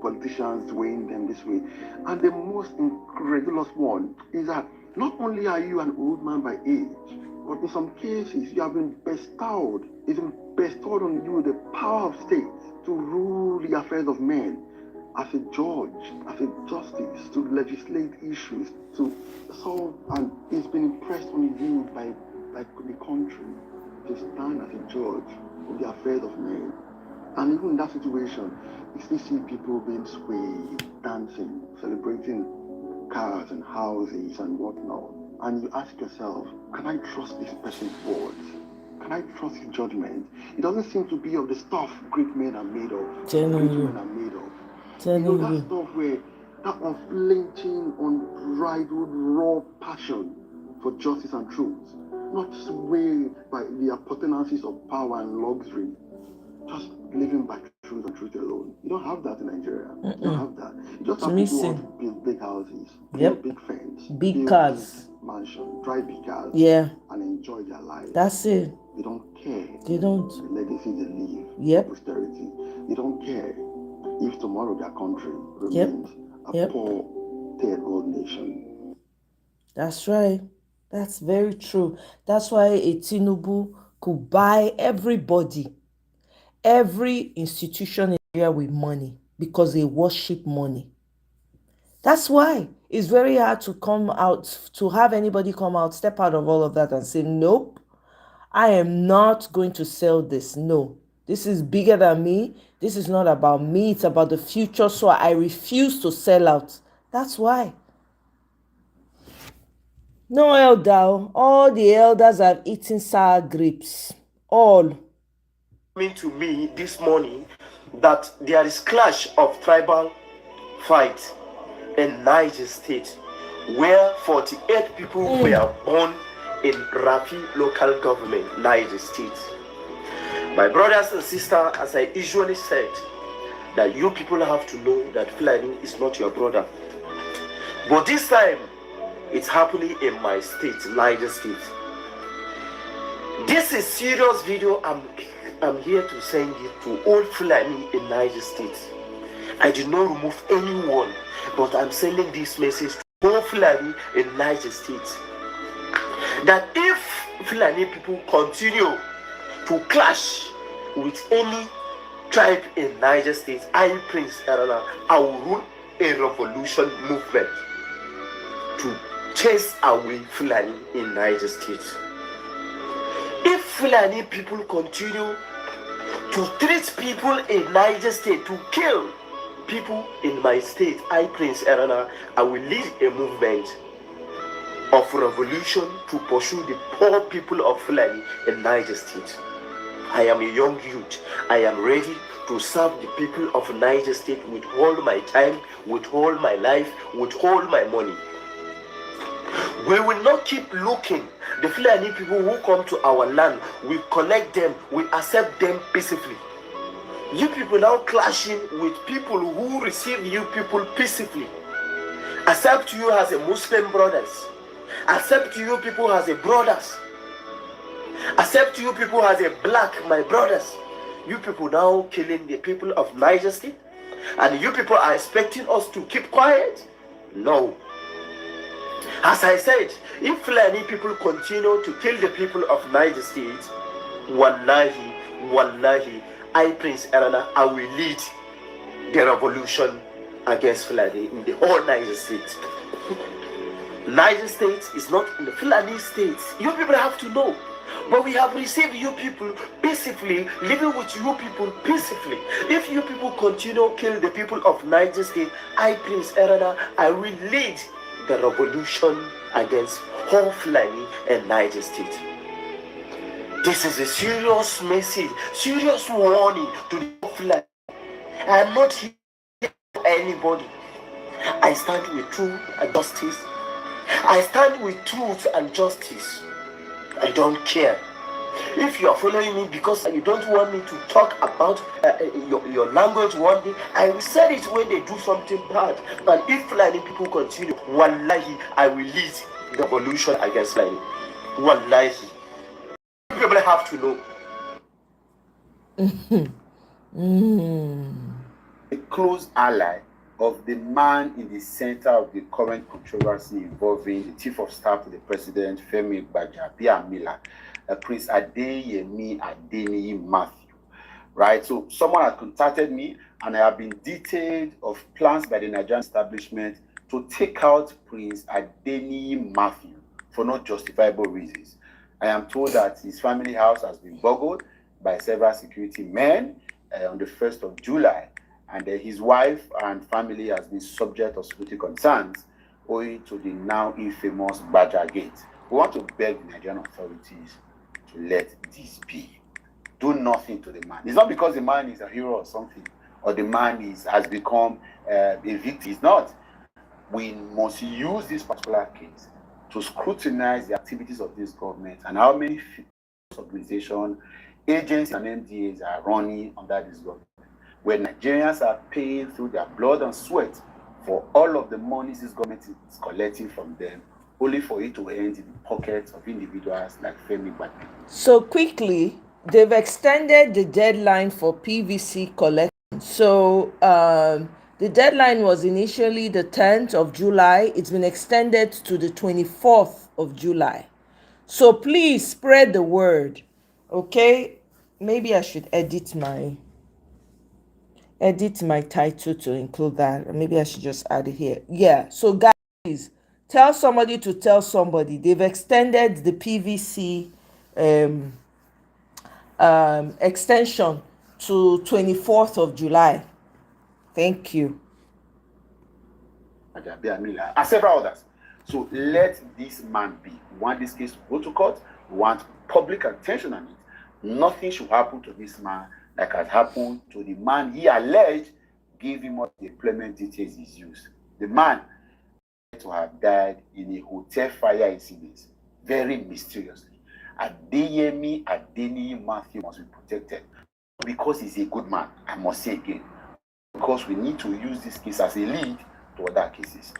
politicians weighing them this way. And the most incredulous one is that not only are you an old man by age, but in some cases you have been bestowed, it's been bestowed on you the power of state to rule the affairs of men, as a judge, as a justice, to legislate issues, to solve, and it's been impressed on you by the country to stand as a judge in the affairs of men. And even in that situation, you still see people being swayed, dancing, celebrating cars and houses and whatnot. And you ask yourself, can I trust this person's words? Can I trust his judgment? It doesn't seem to be of the stuff great men are made of, great women are made of. That stuff where that unflinching, unbridled, raw passion for justice and truth, not swayed by the appurtenances of power and luxury, just living by truth and truth alone. You don't have that in Nigeria. You don't have that. You just have people who want to build big houses, build big fence, big cars, big mansion, drive big cars, and enjoy their life. That's it. They don't care. They don't. The legacy they leave, posterity. They don't care if tomorrow their country remains a poor, third world nation. That's right. That's very true. That's why a Tinubu could buy everybody, every institution in Nigeria with money, because they worship money. That's why it's very hard to come out, to have anybody come out, step out of all of that and say, nope, I am not going to sell this. No, this is bigger than me. This is not about me. It's about the future. So I refuse to sell out. That's why. No elder. All the elders have eaten sour grapes. All. Coming to me this morning that there is clash of tribal fight in Niger State, where 48 people were born in Rafi local government, Niger State. My brothers and sisters, as I usually said, that you people have to know that Fulani is not your brother. But this time, it's happening in my state, Niger State. This is serious video. I'm here to send it to all Fulani in Niger State. I did not remove anyone, but I'm sending this message to all Fulani in Niger State. That if Fulani people continue to clash with any tribe in Niger State, I, Prince Arana, I will run a revolution movement to chase away Fulani in Niger State. If Fulani people continue to treat people in Niger State, to kill people in my state, I, Prince Arana, I will lead a movement of revolution to pursue the poor people of Fulani in Niger State. I am a young youth. I am ready to serve the people of Niger State with all my time, with all my life, with all my money. We will not keep looking The Fulani people who come to our land, we collect them, we accept them peacefully. You people now clashing with people who receive you people peacefully. Accept you as a Muslim brothers. Accept you people as a brothers. Accept you people as a black, my brothers. You people now killing the people of Niger State. And you people are expecting us to keep quiet? No. As I said, if Fulani people continue to kill the people of Niger State, wallahi, I, Prince Erana, I will lead the revolution against Fulani in the whole Niger State. Niger State is not in the Fulani state. You people have to know. But we have received you people peacefully, living with you people peacefully. If you people continue killing the people of Niger State, I, Prince Erana, I will lead the revolution against whole Fulani and Niger State. This is a serious message, serious warning to the Fulani. I am not here for anybody. I stand with truth and justice. I stand with truth and justice. I don't care. If you are following me because you don't want me to talk about your language one day, I will say it when they do something bad. And if Fulani people continue, wallahi, I will lead the revolution against Fulani. Wallahi. People have to know. A close ally of the man in the center of the current controversy involving the chief of staff to the president, Femi Gbajabiamila, Prince Adeyemi Adeniyi Matthew. Right? So someone had contacted me and I have been detailed of plans by the Nigerian establishment to take out Prince Adeniyi Matthew for no justifiable reasons. I am told that his family house has been burgled by several security men on the 1st of July. And his wife and family has been subject of security concerns owing to the now infamous Badger Gate. We want to beg the Nigerian authorities to let this be. Do nothing to the man. It's not because the man is a hero or something, or the man has become a victim. It's not. We must use this particular case to scrutinize the activities of this government and how many organizations, agencies, and MDAs are running under this government, where Nigerians are paying through their blood and sweat for all of the monies this government is collecting from them, only for it to end in the pockets of individuals like Femi Gbajabiamila. So quickly, they've extended the deadline for PVC collection. So the deadline was initially the 10th of July. It's been extended to the 24th of July. So please spread the word, okay? Maybe I should edit my title to include that. Maybe I should just add it here. Yeah, so guys, tell somebody to tell somebody. They've extended the PVC extension to 24th of July. Thank you. And several others. So let this man be. We want this case to go to court. We want public attention on it. Nothing should happen to this man like has happened to the man he alleged gave him all the employment details he's used. The man to have died in a hotel fire incident, very mysteriously. Adeyemi Adeniyi Matthew must be protected because he's a good man, I must say again, because we need to use this case as a lead to other cases.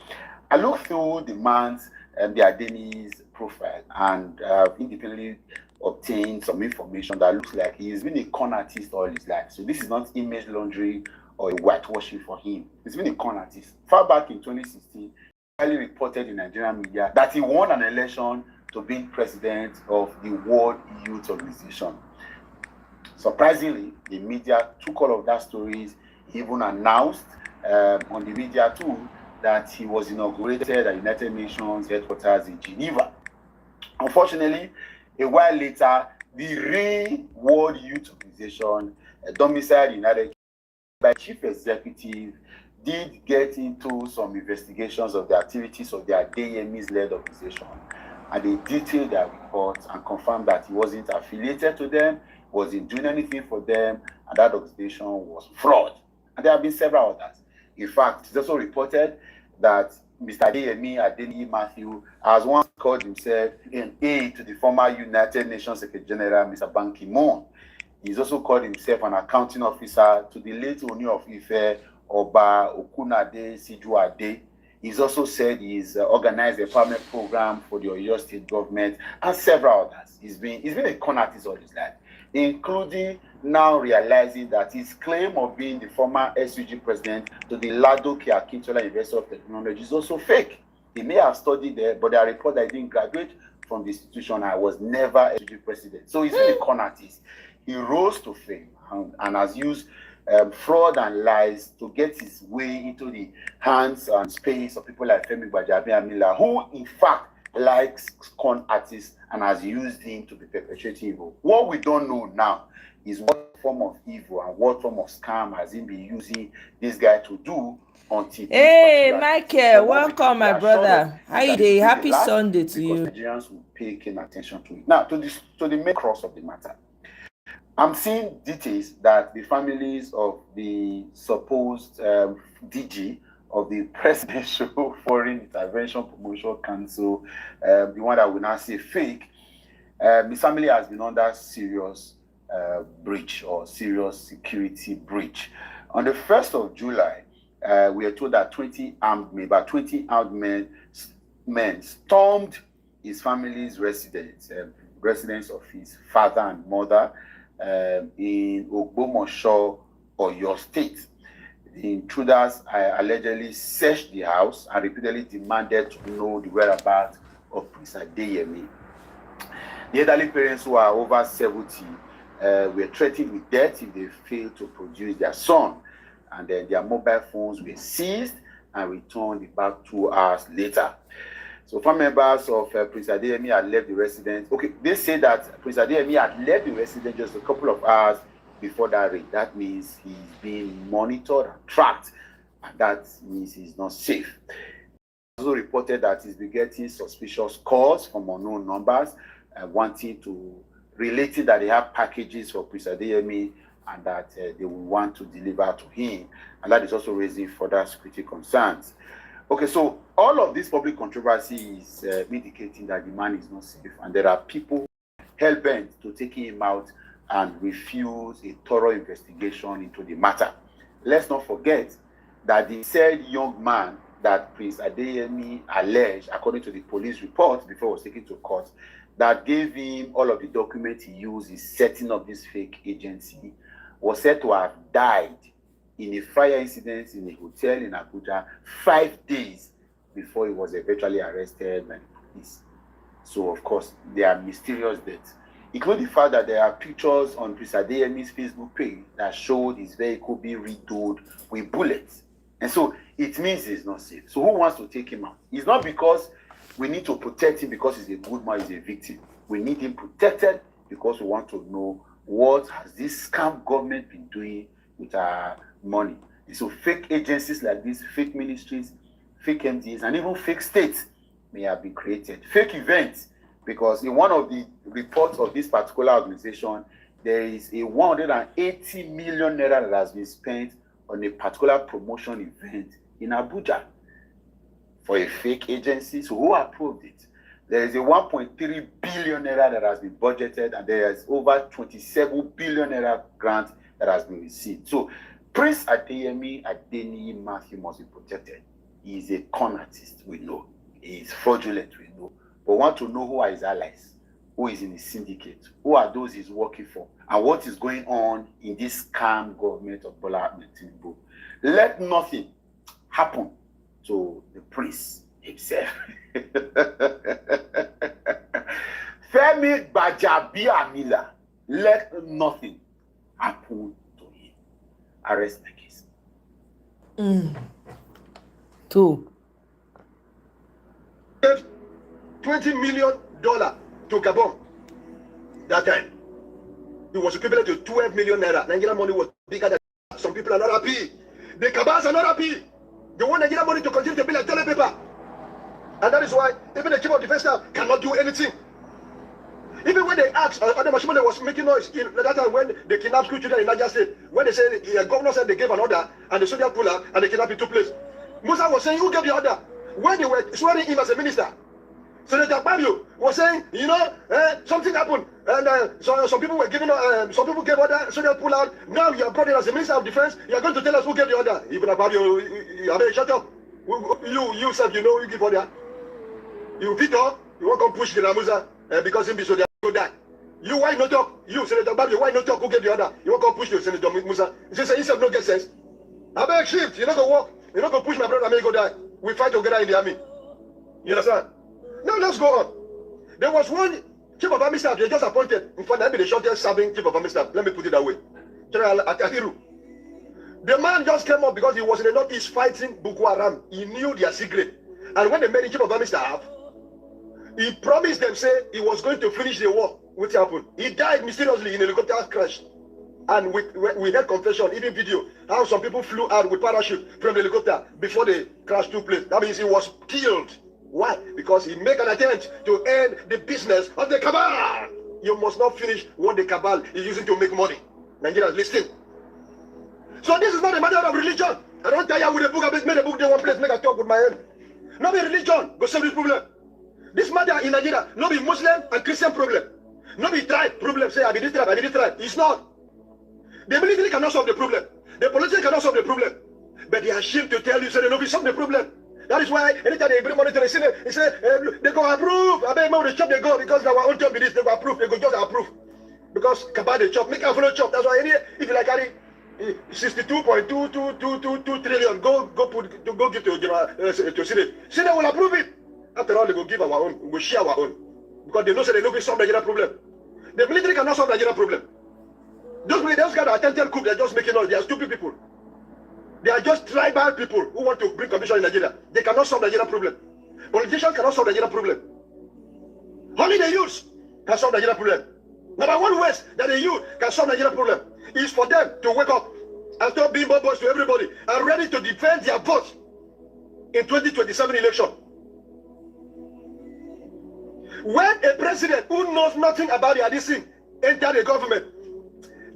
I looked through the man's and the Adeniyi's profile and independently obtained some information that looks like he's been a con artist all his life. So this is not image laundering or a whitewashing for him. He's been a con artist. Far back in 2016, highly reported in Nigerian media that he won an election to be president of the World Youth Organization. Surprisingly, the media took all of that stories. He even announced on the media too that he was inaugurated at United Nations headquarters in Geneva. Unfortunately, a while later, the real World Youth Organization, domiciled in United Kingdom by chief executive, did get into some investigations of the activities of their Adeyemi's-led organization, and they detailed their reports and confirmed that he wasn't affiliated to them, wasn't doing anything for them, and that organization was fraud. And there have been several others. In fact, it's also reported that Mr. Adeni Matthew has once called himself an aide to the former United Nations Secretary General, Mr. Ban Ki-moon. He's also called himself an accounting officer to the late Onyia of Ife, Oba Okunade Sijuade. He's also said he's organized a permanent program for the Oyo State government and several others. He's been a con artist all his life, including now realizing that his claim of being the former SUG president to the Ladoke Akintola University of Technology is also fake. He may have studied there, but there are reports that he didn't graduate from the institution. I was never SUG president. So he's been a con artist. He rose to fame and has used fraud and lies to get his way into the hands and space of people like Femi Gbajabiamila, who in fact likes con artists and has used him to be perpetrating evil. What we don't know now is what form of evil and what form of scam has he been using this guy to do until. Hey, Michael, welcome, my brother. How you doing? Happy Sunday to you. Nigerians will pay keen attention to it. Now, to the main cross of the matter. I'm seeing details that the families of the supposed DG of the Presidential Foreign Intervention Promotion Council, the one that we now say fake, the family has been under serious breach or serious security breach. On the 1st of July, we are told that 20 armed men stormed his family's residence of his father and mother, in Ogbomoso, Oyo State. The intruders allegedly searched the house and repeatedly demanded to know the whereabouts of Prince Adeyemi. The elderly parents, who are over 70, were threatened with death if they failed to produce their son, and then their mobile phones were seized and returned about 2 hours later. So family members of Prince Adeyemi had left the residence. Okay, they say that Prince Adeyemi had left the residence just a couple of hours before that raid. That means he's being monitored and tracked, and that means he's not safe. Also reported that he's been getting suspicious calls from unknown numbers, relating that they have packages for Prince Adeyemi and that they will want to deliver to him, and that is also raising further security concerns. Okay, so all of this public controversy is indicating that the man is not safe, and there are people hell-bent to taking him out and refuse a thorough investigation into the matter. Let's not forget that the said young man that Prince Adeyemi alleged, according to the police report before he was taken to court, that gave him all of the documents he used in setting up this fake agency, was said to have died in a fire incident in a hotel in Abuja 5 days before he was eventually arrested by the police. So, of course, there are mysterious deaths, including the fact that there are pictures on Prince Adeyemi's Facebook page that showed his vehicle being riddled with bullets. And so it means he's not safe. So who wants to take him out? It's not because we need to protect him because he's a good man, he's a victim. We need him protected because we want to know what has this scam government been doing with our money. And so fake agencies like this, fake ministries, fake MDs, and even fake states may have been created. Fake events, because in one of the reports of this particular organization, there is a 180 million naira that has been spent on a particular promotion event in Abuja for a fake agency. So who approved it? There is a 1.3 billion naira that has been budgeted, and there is over 27 billion naira grant that has been received. So Prince Adeyemi Matthew must be protected. He is a con artist, we know. He is fraudulent, we know. But we want to know who are his allies, who is in his syndicate, who are those he's working for, and what is going on in this scam government of Bola Ahmed Tinubu. Let nothing happen to the prince himself. Femi Gbajabiamila, let nothing happen to him. Arrest the case. 2. $20 million to Gabon that time. It was equivalent to 12 million naira. Nigerian money was bigger than some people are not happy. The Kabas are not happy. They want Nigerian money to continue to be like toilet paper. And that is why even the chief of defense staff cannot do anything. Even when they asked, Adam Ashimole was making noise in that time when they kidnapped school children in Niger State, when they said the governor said they gave an order and the soldier pull out and the kidnapping took place. Musa was saying, who gave the order? when they were swearing him as a minister, Senator Fabio was saying, something happened, and so some people were giving, some people gave order, so they pull out. Now you are brought in as a minister of defense. You are going to tell us who gave the order. Even Fabio, shut up. You said you give order. You pick up. You won't come push the Ramusa because him be so they go die. You why not talk? You Senator Fabio, why not talk? Who gave the order? You won't come push the Senator Musa. He says he no get sense. I beg shift. You're not gonna walk. You're not gonna push my brother. I may go die. We fight together in the army. You understand? Now let's go on. There was one chief of army staff they just appointed. In fact, maybe the shortest serving chief of army staff. Let me put it that way. General Atahiru. The man just came up because he was in the northeast fighting Boko Haram. He knew their secret. And when they made him chief of army staff, he promised them, say, he was going to finish the war. What happened? He died mysteriously in a helicopter crash. And we had confession, even video, how some people flew out with parachute from the helicopter before the crash took place. That means he was killed. Why? Because he made an attempt to end the business of the cabal. You must not finish what the cabal is using to make money. Nigerians, listen. So this is not a matter of religion. I don't tell you with a book, I made a book in one place, make a talk with my hand. Not be religion, go solve this problem. This matter in Nigeria, not be Muslim and Christian problem. Not be tribe problem, say I be this tribe, I be this tribe. It's not. The military cannot solve the problem. The politicians cannot solve the problem. But they are ashamed to tell you, so they don't solve the problem. That is why anytime they bring money to the Senate, they say, they go approve. I bet the chop they go because our own job is this, they go approve, they go just approve. Because Kabal they chop, make a follow chop. That's why if you like carry 62.2222 trillion, go give to Senate. Senate will approve it. After all, they will give our own, we will share our own. Because they know that they don't solve Nigeria problem. The military cannot solve Nigeria problem. Those guys are attentive coup, they're just making noise. They are stupid people. They are just tribal people who want to bring commission in Nigeria. They cannot solve Nigeria problem. Politicians cannot solve Nigeria problem. Only the youth can solve Nigeria problem. Number one ways that the youth can solve Nigeria problem is for them to wake up and stop being boys to everybody and ready to defend their vote in 2027 election. When a president who knows nothing about this thing enter the government,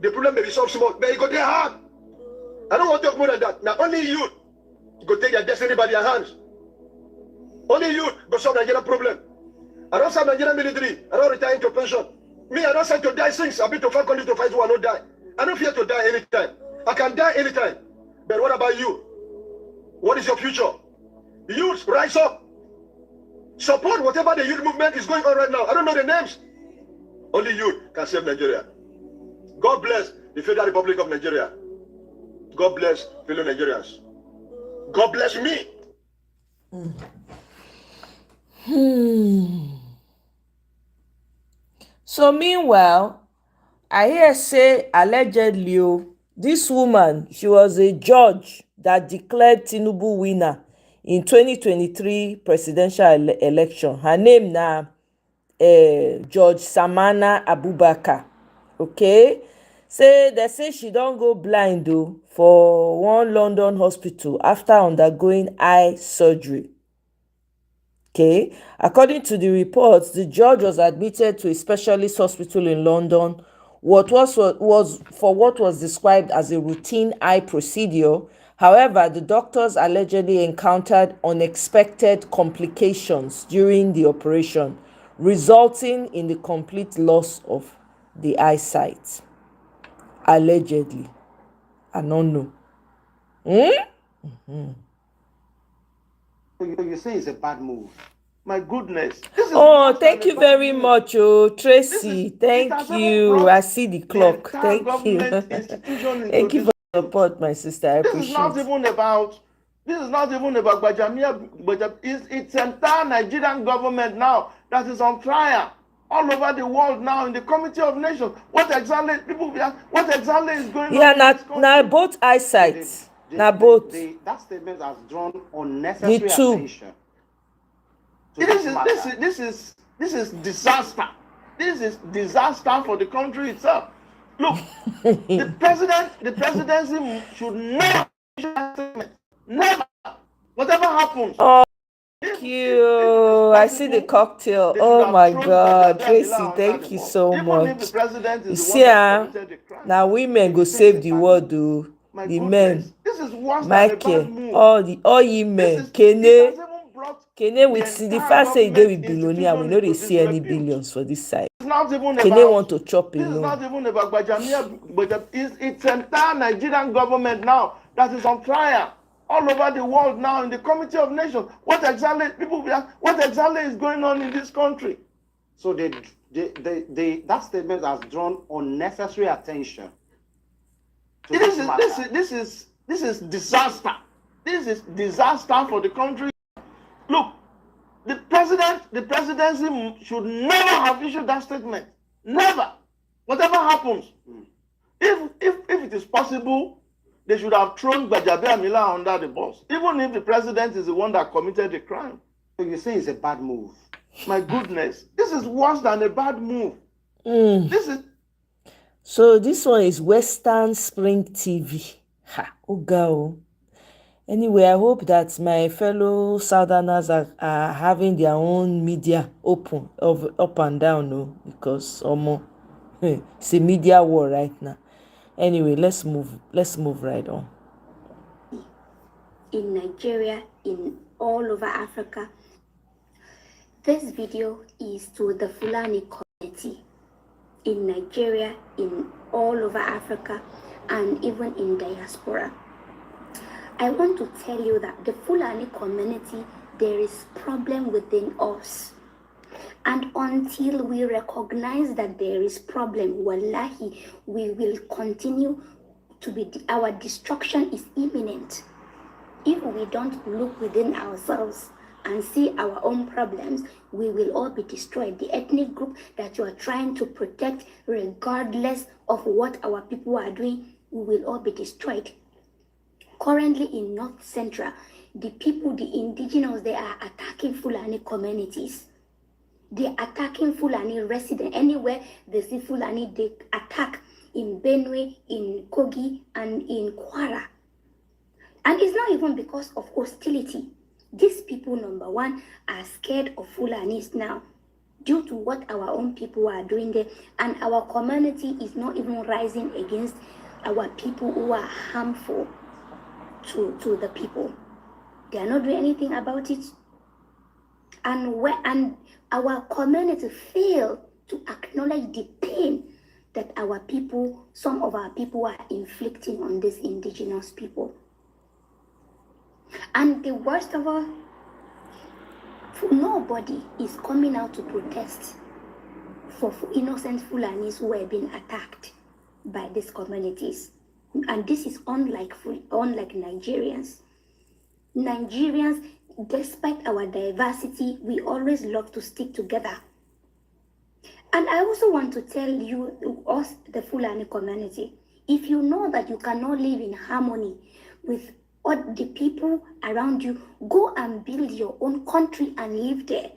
the problem may be solved small, but it go there hard. I don't want to talk more than that. Now only you go take your destiny by your hands. Only you go solve Nigeria problem. I don't serve Nigerian military. I don't retire into pension. Me, I don't send to die since I've been to 5 countries to fight who I don't die. I don't fear to die anytime. I can die anytime. But what about you? What is your future? Youth, rise up. Support whatever the youth movement is going on right now. I don't know the names. Only you can save Nigeria. God bless the Federal Republic of Nigeria. God bless fellow Nigerians. God bless me. So meanwhile, I hear say allegedly, this woman, she was a judge that declared Tinubu winner in 2023 presidential election. Her name na Judge Samana Abubakar. Okay, they say she don't go blind though for one London hospital after undergoing eye surgery. Okay, according to the reports, the judge was admitted to a specialist hospital in London. What was described as a routine eye procedure. However, the doctors allegedly encountered unexpected complications during the operation, resulting in the complete loss of the eyesight. Allegedly. I don't know. You say it's a bad move. My goodness. Thank you very much, Tracy. Thank you. I see the clock. Thank you. Thank you for the support, my sister. I appreciate it. This is not even about Bajamia. It's entire Nigerian government now that is on trial all over the world now in the Committee of Nations. What exactly is going on? Now both eyesight. Now both. That statement has drawn unnecessary attention. This is disaster. This is disaster for the country itself. Look, the presidency should never, whatever happens. Thank you. I see the cocktail. Oh my God, Tracy, thank you so much. You see, now women go save the world, do the men. Michael, all ye men, Kene, Kene with the fact say they with billionaire, we know they see any billions for this side. It's not even Kene about. want to chop This is alone. not even about Bajamia, but it's entire Nigerian government now that is on trial all over the world now in the Committee of Nations. What exactly is going on in this country? So that statement has drawn unnecessary attention. This is disaster. This is disaster for the country. Look, the presidency should never have issued that statement. Never. Whatever happens, if it is possible, they should have thrown Gbajabiamila under the bus, even if the president is the one that committed the crime. So you say it's a bad move? My goodness, this is worse than a bad move. So this one is Western Spring TV. Ha, Ogao. Anyway, I hope that my fellow Southerners are having their own media open up and down, no, because it's a media war right now. Anyway, let's move right on. In Nigeria, in all over Africa. This video is to the Fulani community in Nigeria, in all over Africa, and even in diaspora. I want to tell you that the Fulani community, there is problem within us. And until we recognize that there is problem, wallahi, we will continue to be, our destruction is imminent. If we don't look within ourselves and see our own problems, we will all be destroyed. The ethnic group that you are trying to protect, regardless of what our people are doing, we will all be destroyed. Currently in North Central, the people, the indigenous, they are attacking Fulani communities. They are attacking Fulani residents. Anywhere they see Fulani, they attack in Benue, in Kogi, and in Kwara. And it's not even because of hostility. These people, number one, are scared of Fulanis now due to what our own people are doing there. And our community is not even rising against our people who are harmful to the people. They are not doing anything about it. And our community fail to acknowledge the pain that our people, some of our people are inflicting on these indigenous people. And the worst of all, nobody is coming out to protest for innocent Fulanis who are being attacked by these communities. And this is unlike Nigerians. Nigerians, despite our diversity, we always love to stick together. And I also want to tell you, us, the Fulani community, if you know that you cannot live in harmony with all the people around you, go and build your own country and live there.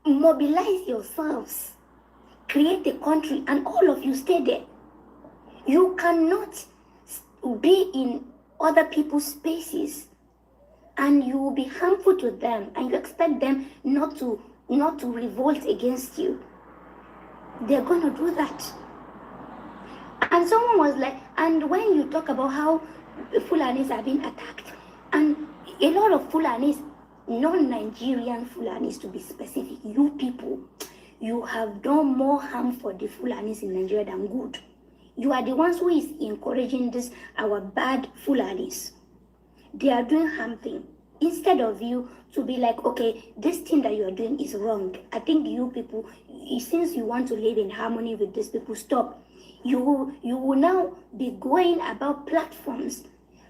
Mobilize yourselves, create a country, and all of you stay there. You cannot be in other people's spaces and you will be harmful to them, and you expect them not to revolt against you. They're going to do that. And someone was like, and when you talk about how Fulanis are being attacked, and a lot of Fulanis, non-Nigerian Fulanis to be specific, you people, you have done more harm for the Fulanis in Nigeria than good. You are the ones who is encouraging this, our bad Fulanis. They are doing something. Instead of you to be like, okay, this thing that you are doing is wrong. I think you people, since you want to live in harmony with these people, stop. You will now be going about platforms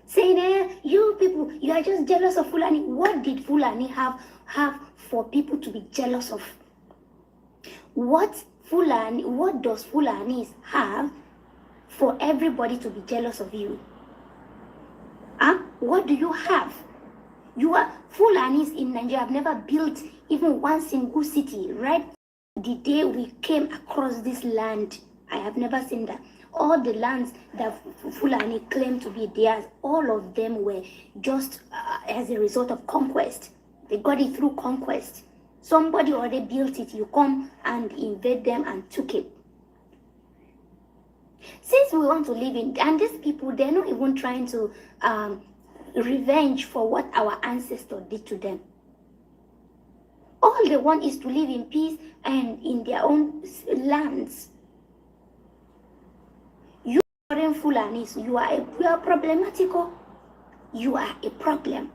saying, you people, you are just jealous of Fulani. What did Fulani have for people to be jealous of? What does Fulanis have for everybody to be jealous of you? What do you have? You are Fulanis in Nigeria have never built even one single city, right? The day we came across this land, I have never seen that. All the lands that Fulani claimed to be theirs, all of them were just as a result of conquest. They got it through conquest. Somebody already built it, you come and invade them and took it. Since we want to live in, and these people, they're not even trying to revenge for what our ancestors did to them. All they want is to live in peace and in their own lands. You foreign Fulanis, you are problematical. You are a problem.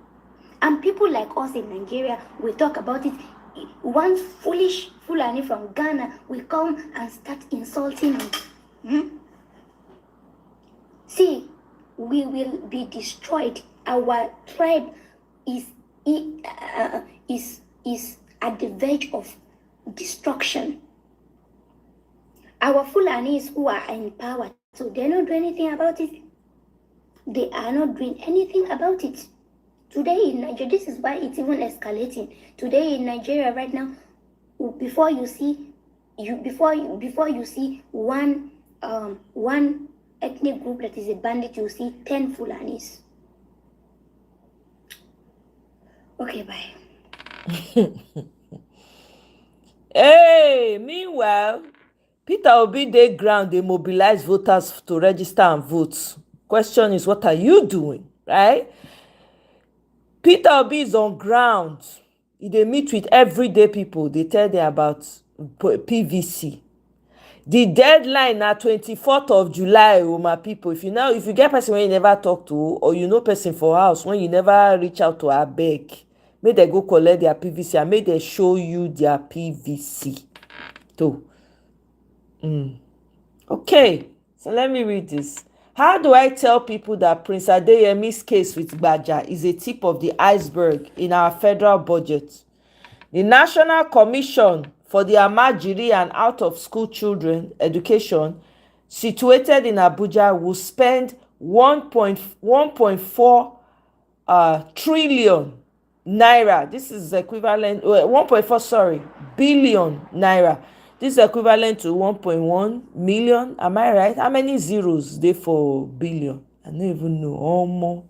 And people like us in Nigeria, we talk about it. One foolish Fulani from Ghana will come and start insulting me. See, we will be destroyed. Our tribe is at the verge of destruction. Our Fulanis who are in power, so they're not doing anything about it. They are not doing anything about it. Today in Nigeria, this is why it's even escalating. Today in Nigeria right now, before you see one ethnic group that is a bandit, you see 10 Fulanis. Okay, bye. Hey, meanwhile, Peter Obi dey ground, they mobilize voters to register and vote. Question is, what are you doing, right? Peter Obi is on ground. They meet with everyday people. They tell them about PVC. The deadline na 24th of July, my people. If you get person when you never talk to, or you know person for house when you never reach out to her, beg, make they go collect their PVC and make they show you their PVC. Too. Okay, so let me read this. How do I tell people that Prince Adeyemi's case with Gbaja is a tip of the iceberg in our federal budget? The National Commission for the Amajiri and Out-of-School Children Education, situated in Abuja, will spend 1.4 trillion naira. This is equivalent, 1.4, billion naira. This is equivalent to 1.1 million. Am I right? How many zeros dey for billion? I don't even know. Almost.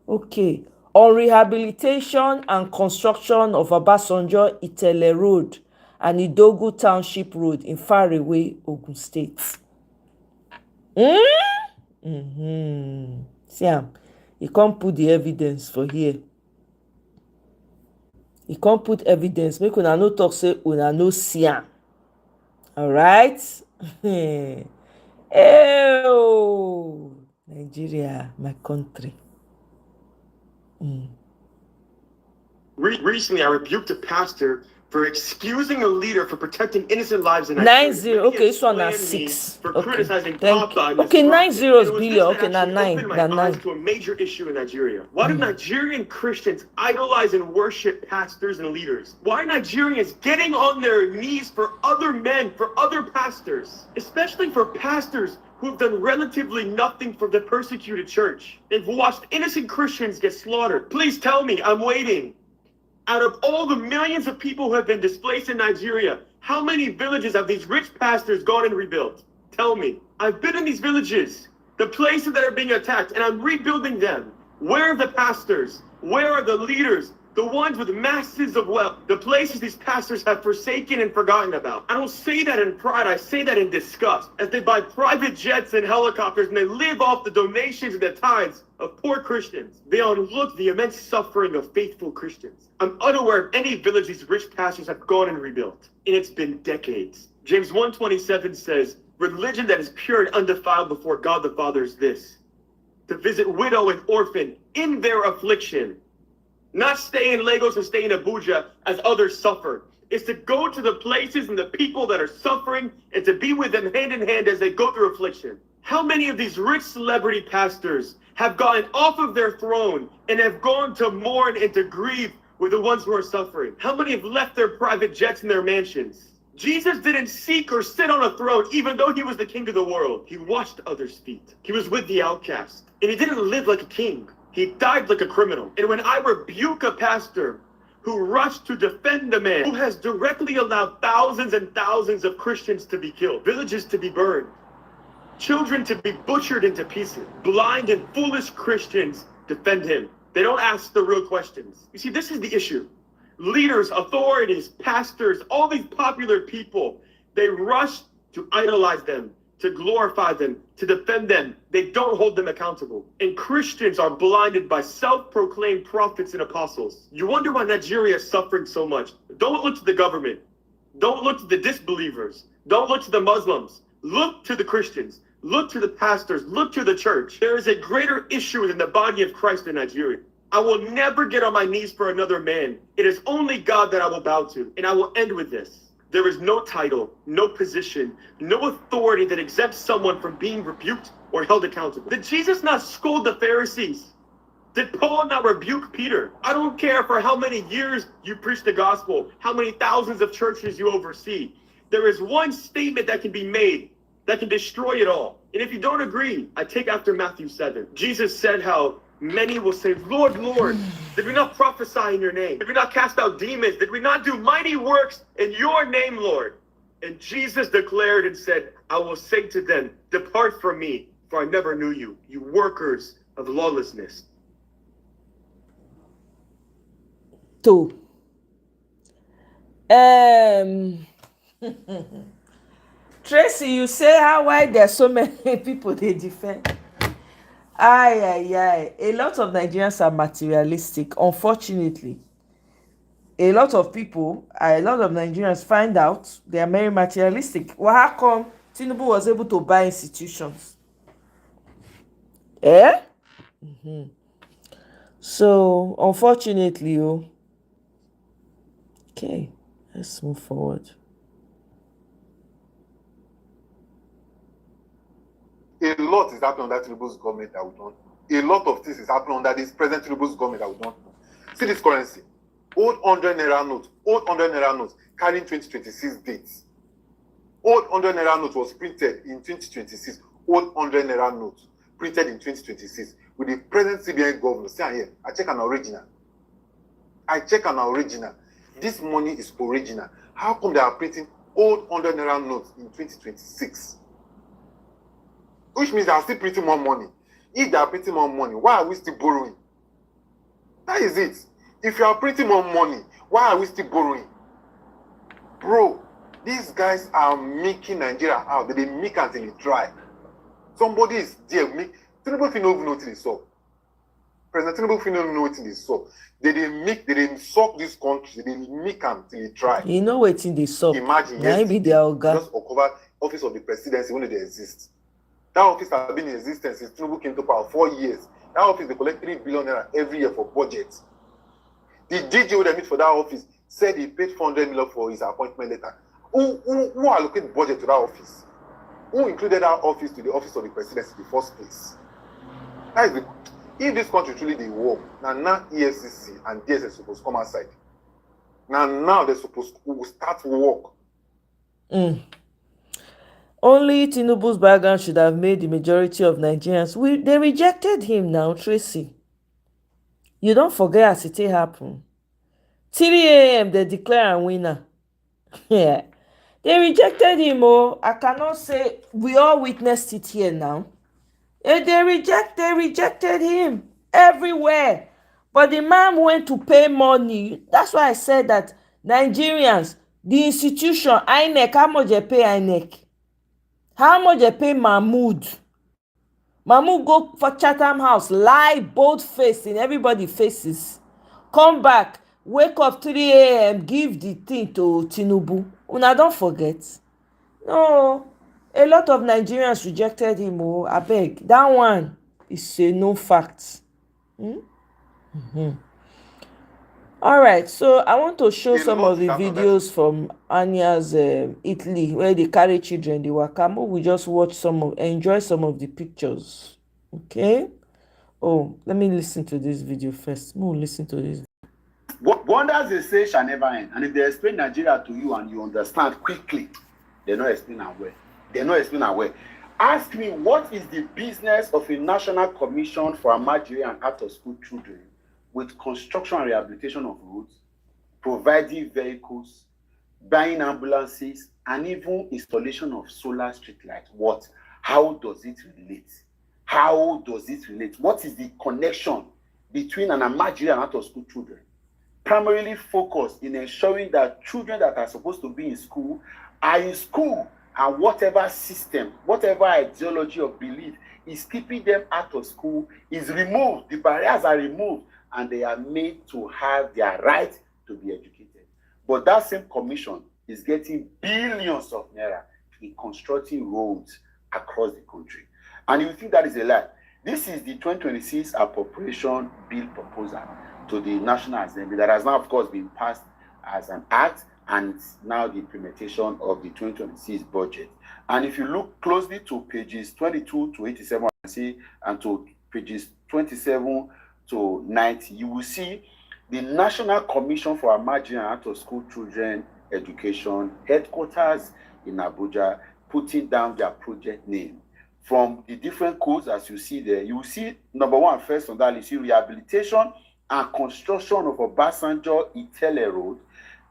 Okay. On rehabilitation and construction of Obasanjo Itele Road and Idogu Township Road in faraway Ogun State. See am, he can't put the evidence for here. He can't put evidence. Make una no talk say una no see am. All right. Oh, Nigeria, my country. Recently, I rebuked a pastor for excusing a leader for protecting innocent lives in Nigeria. 90. Okay, this one na 6. For Okay, criticizing thank Papa you. and his Okay, 9 prophet. zeros And it was billion. this Okay, that na actually 9. opened Na my eyes 9. to a major issue in Nigeria. Why do Nigerian Christians idolize and worship pastors and leaders? Why are Nigerians getting on their knees for other men, for other pastors, especially for pastors who have done relatively nothing for the persecuted church? They've watched innocent Christians get slaughtered. Please tell me, I'm waiting. Out of all the millions of people who have been displaced in Nigeria, how many villages have these rich pastors gone and rebuilt? Tell me. I've been in these villages, the places that are being attacked, and I'm rebuilding them. Where are the pastors? Where are the leaders? The ones with masses of wealth, the places these pastors have forsaken and forgotten about. I don't say that in pride, I say that in disgust, as they buy private jets and helicopters and they live off the donations and the tithes of poor Christians. They overlook the immense suffering of faithful Christians. I'm unaware of any village these rich pastors have gone and rebuilt, and it's been decades. James 1:27 says, religion that is pure and undefiled before God the Father is this: to visit widow and orphan in their affliction. Not stay in Lagos and stay in Abuja as others suffer. It's to go to the places and the people that are suffering and to be with them hand in hand as they go through affliction. How many of these rich celebrity pastors have gotten off of their throne and have gone to mourn and to grieve with the ones who are suffering? How many have left their private jets and their mansions? Jesus didn't seek or sit on a throne even though he was the king of the world. He washed others' feet. He was with the outcast. And he didn't live like a king. He died like a criminal. And when I rebuke a pastor who rushed to defend a man who has directly allowed thousands and thousands of Christians to be killed, villages to be burned, children to be butchered into pieces, blind and foolish Christians defend him. They don't ask the real questions. You see, this is the issue. Leaders, authorities, pastors, all these popular people, they rush to idolize them. to glorify them, to defend them. They don't hold them accountable. And Christians are blinded by self-proclaimed prophets and apostles. You wonder why Nigeria is suffering so much. Don't look to the government. Don't look to the disbelievers. Don't look to the Muslims. Look to the Christians. Look to the pastors. Look to the church. There is a greater issue within the body of Christ in Nigeria. I will never get on my knees for another man. It is only God that I will bow to. And I will end with this. There is no title, no position, no authority that exempts someone from being rebuked or held accountable. Did Jesus not scold the Pharisees? Did Paul not rebuke Peter? I don't care for how many years you preach the gospel, how many thousands of churches you oversee. There is one statement that can be made that can destroy it all. And if you don't agree, I take after Matthew 7. Jesus said how many will say, Lord, Lord, did we not prophesy in your name? Did we not cast out demons? Did we not do mighty works in your name, Lord? And Jesus declared and said, I will say to them, depart from me, for I never knew you, you workers of lawlessness. Two. Tracy, you say why there's so many people they defend. A lot of Nigerians are materialistic, unfortunately. A lot of Nigerians find out they are very materialistic. Well, how come Tinubu was able to buy institutions? So, unfortunately, okay, let's move forward. A lot is happening under Tinubu's government that we don't know. A lot of things is happening under this present Tinubu's government that we don't know. See this currency. Old 100 naira notes carrying 2026 dates. Old 100 naira note was printed in 2026. Old 100 naira note printed in 2026 with the present CBN governor. See here, I check an original. This money is original. How come they are printing old 100 naira notes in 2026? Which means they are still printing more money. If they are printing more money, why are we still borrowing? That is it. If you are printing more money, why are we still borrowing? Bro, these guys are making Nigeria out. They make until it dry. Somebody is there. Tinubu don't even know what they saw. President Tinubu don't know what they saw. They didn't suck this country. They didn't make until it dry. You know what they saw. Imagine, maybe they are just cover office of the presidency when they exist. That office has been in existence since Tinubu came to power 4 years. That office, they collect 3 billion naira every year for budget. The DG who they meet for that office said he paid 400 million for his appointment letter. Who allocated budget to that office? Who included that office to the office of the presidency in the first place? That is if this country truly they work, now EFCC and DSS supposed to come outside. Now they're supposed to start work. Only Tinubu's background should have made the majority of Nigerians. They rejected him now, Tracy. You don't forget as it happened. 3 a.m. they declare a winner. Yeah. They rejected him. I cannot say we all witnessed it here now. They rejected him everywhere. But the man went to pay money. That's why I said that Nigerians, the institution, INEC, how much they pay INEC? How much they pay Mahmood? Mahmood go for Chatham House, lie both face in everybody's faces. Come back, wake up 3 a.m., give the thing to Tinubu. Una don't forget. No, a lot of Nigerians rejected him. I beg. That one is a no fact. All right, so I want to show some of the videos from Onyia's Italy, where they carry children. They were come. We just watch enjoy some of the pictures. Okay. Oh, let me listen to this video first. Listen to this. Wonders they say shall never end. And if they explain Nigeria to you and you understand quickly, they not explain away. Ask me, what is the business of a national commission for Nigerian and out-of-school children with construction and rehabilitation of roads, providing vehicles, buying ambulances, and even installation of solar street lights? What? How does it relate? What is the connection between an Nigerian and out-of-school children? Primarily focused in ensuring that children that are supposed to be in school are in school and whatever system, whatever ideology or belief is keeping them out of school is removed. The barriers are removed, and they are made to have their right to be educated. But that same commission is getting billions of naira in constructing roads across the country. And you think that is a lie. This is the 2026 appropriation bill proposal to the National Assembly that has now, of course, been passed as an act, and it's now the implementation of the 2026 budget. And if you look closely to pages 22 to 87, and to pages 27 to 90, you will see the National Commission for Emerging and Out-of-School Children Education headquarters in Abuja putting down their project name. From the different codes, as you see there, you will see number one, first on that, you see rehabilitation and construction of Obasanjo Itele Road,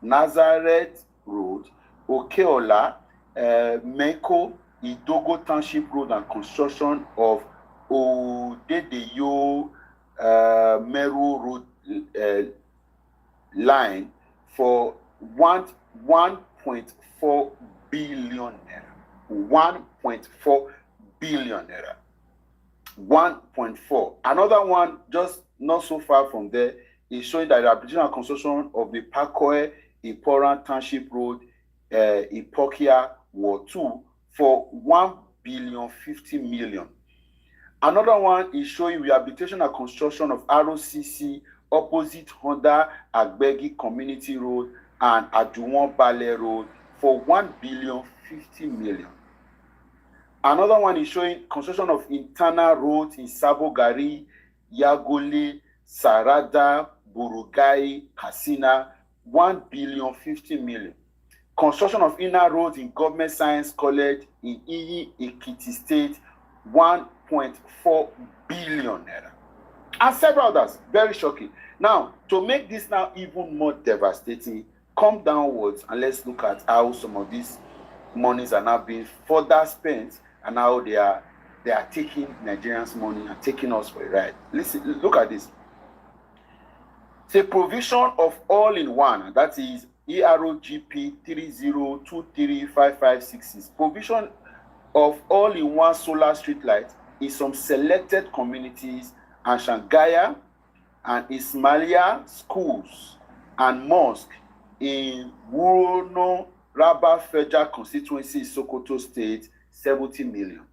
Nazareth Road, Okeola, Meko, Idogo Township Road, and construction of Odedeyo Meru Road line for 1.4 billion naira. 1.4 billion naira. 1.4. Another one, just not so far from there, is showing that the rehabilitation and construction of the Pakoe Iporan Township Road, Ipokia Ward 2 for 1.05 billion. Another one is showing rehabilitation and construction of ROCC opposite Honda Agbegi Community Road and Aduwon Bale Road for 1.05 billion. Another one is showing construction of internal roads in Sabogari, Yagole, Sarada, Burugai, Katsina, 1.05 billion. Construction of inner roads in Government Science College in Iyi, Ekiti State, 1.4 billion naira. And several others, very shocking. Now, to make this now even more devastating, come downwards and let's look at how some of these monies are now being further spent, and how they are taking Nigerians' money and taking us for a ride. Listen, look at this. It's a provision of all-in-one, that is EROGP 30235566. Provision of all-in-one solar street light in some selected communities and Shangaya and Ismailia schools and mosques in Wurono Rabba Federal Constituency, Sokoto State, 70 million.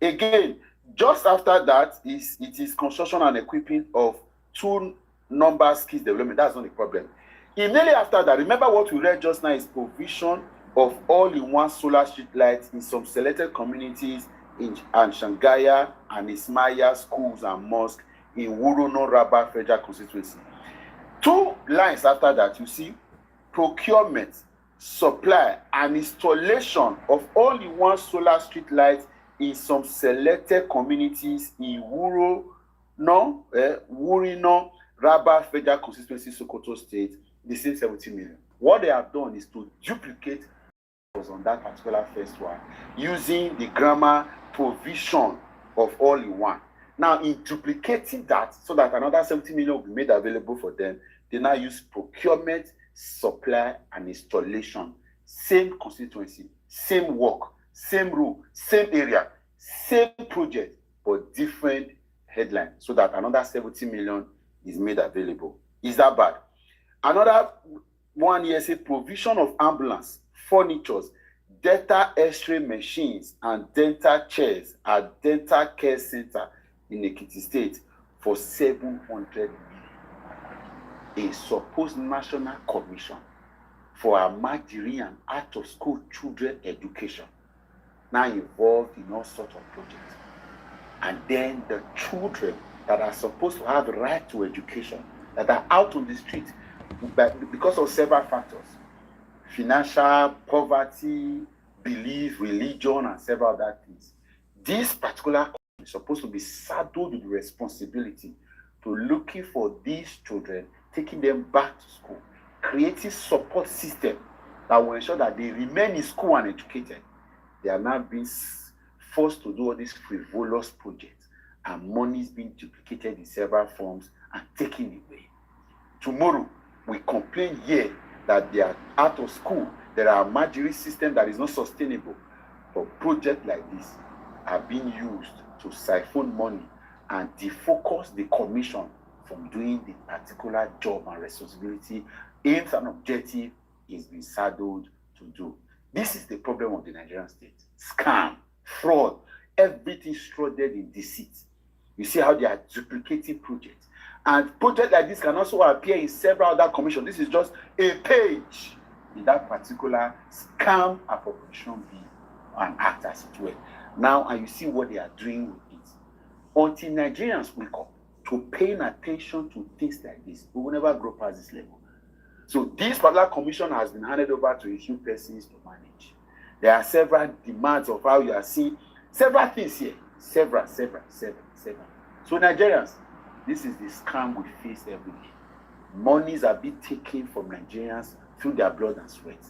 Again, just after that, it is construction and equipping of 2 number skills development. That's not a problem. Immediately after that, remember what we read just now is provision of all-in-one solar street lights in some selected communities in Shangaya and Ismailia schools and mosques in Wurono Rabba Federal Constituency. 2 lines after that, you see procurement, supply, and installation of all-in-one solar street lights in some selected communities in Wurino Rabba Federal Constituency, Sokoto State, the same 70 million. What they have done is to duplicate on that particular first one using the grammar provision of all-in-one. Now, in duplicating that so that another 70 million will be made available for them, they now use procurement, supply, and installation. Same constituency, same work, same rule, same area, same project, but different headline, so that another 70 million is made available. Is that bad? Another one here says provision of ambulance, furnitures, dental x-ray machines, and dental chairs at dental care center in Ekiti State for 700 million. A supposed national commission for Amajiri and out-of-school children education now involved in all sorts of projects. And then the children that are supposed to have the right to education, that are out on the street because of several factors, financial, poverty, belief, religion, and several other things. This particular is supposed to be saddled with the responsibility to looking for these children, taking them back to school, creating support system that will ensure that they remain in school and educated. They are now being forced to do all these frivolous projects, and money is being duplicated in several forms and taken away. Tomorrow, we complain here that they are out of school, There are Marjorie systems that is not sustainable. But projects like this are being used to siphon money and defocus the commission from doing the particular job and responsibility aims and objective is being saddled to do. This is the problem of the Nigerian state. Scam, fraud, everything shrouded in deceit. You see how they are duplicating projects. And projects like this can also appear in several other commissions. This is just a page in that particular scam appropriation bill and act as it were. Now, and you see what they are doing with it. Until Nigerians wake up to paying attention to things like this, we will never grow past this level. So this particular commission has been handed over to a few persons to manage. There are several demands of how you are seeing several things here. Several. So Nigerians, this is the scam we face every day. Monies are being taken from Nigerians through their blood and sweat.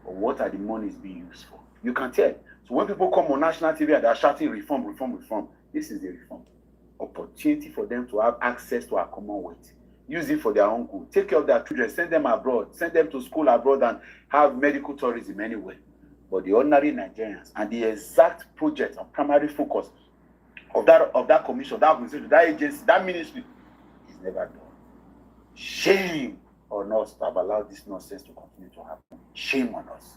But what are the monies being used for? You can tell. So when people come on national TV and they're shouting reform, this is the reform. Opportunity for them to have access to our commonwealth. Use it for their own good. Take care of their children, send them abroad, send them to school abroad and have medical tourism anywhere. But the ordinary Nigerians and the exact project and primary focus of that commission, that organization, that agency, that ministry is never done. Shame on us to have allowed this nonsense to continue to happen. Shame on us.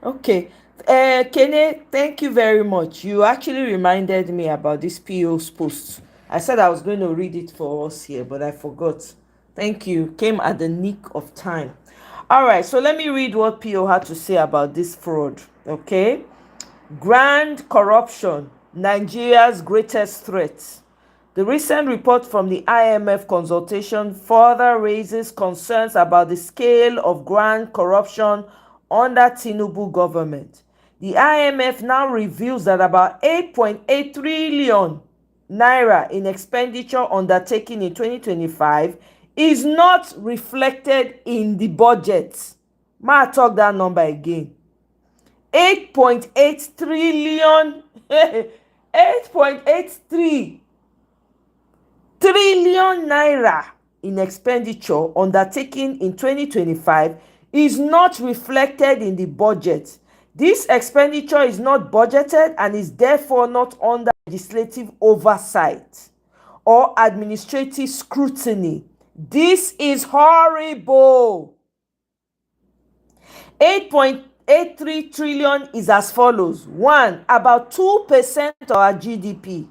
Okay. Kene, thank you very much. You actually reminded me about this PO's post. I said I was going to read it for us here, but I forgot. Thank you. Came at the nick of time. All right, so let me read what PO had to say about this fraud. Okay. Grand corruption, Nigeria's greatest threat. The recent report from the IMF consultation further raises concerns about the scale of grand corruption under Tinubu government. The IMF now reveals that about 8.8 trillion naira in expenditure undertaken in 2025 is not reflected in the budget. Ma talk that number again. 8.8 trillion 8.83 trillion naira in expenditure undertaken in 2025 is not reflected in the budget. This expenditure is not budgeted and is therefore not under legislative oversight or administrative scrutiny. This is horrible. 8.83 trillion is as follows. 1. About 2% of our GDP.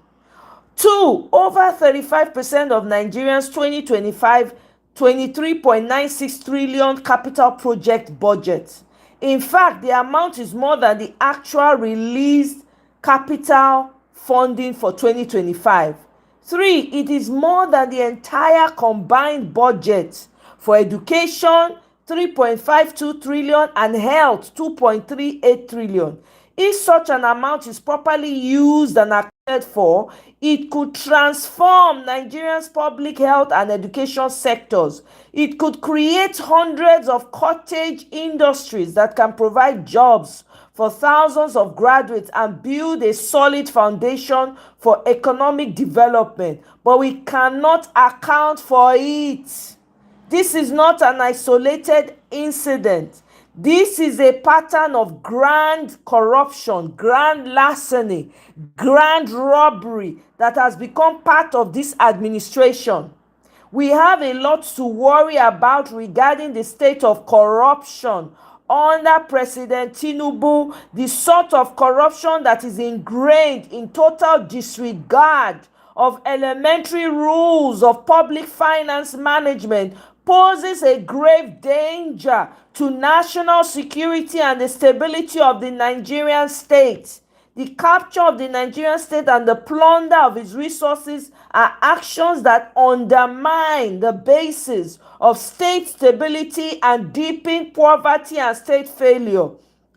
2. Over 35% of Nigerians' 2025 23.96 trillion capital project budget. In fact, the amount is more than the actual released capital funding for 2025. 3. It is more than the entire combined budget for education, 3.52 trillion, and health, 2.38 trillion. If such an amount is properly used and accounted for, it could transform Nigeria's public health and education sectors. It could create hundreds of cottage industries that can provide jobs for thousands of graduates and build a solid foundation for economic development. But we cannot account for it. This is not an isolated incident. This is a pattern of grand corruption, grand larceny, grand robbery that has become part of this administration. We have a lot to worry about regarding the state of corruption under President Tinubu, the sort of corruption that is ingrained in total disregard of elementary rules of public finance management poses a grave danger to national security and the stability of the Nigerian state. The capture of the Nigerian state and the plunder of its resources are actions that undermine the basis of state stability and deepen poverty and state failure.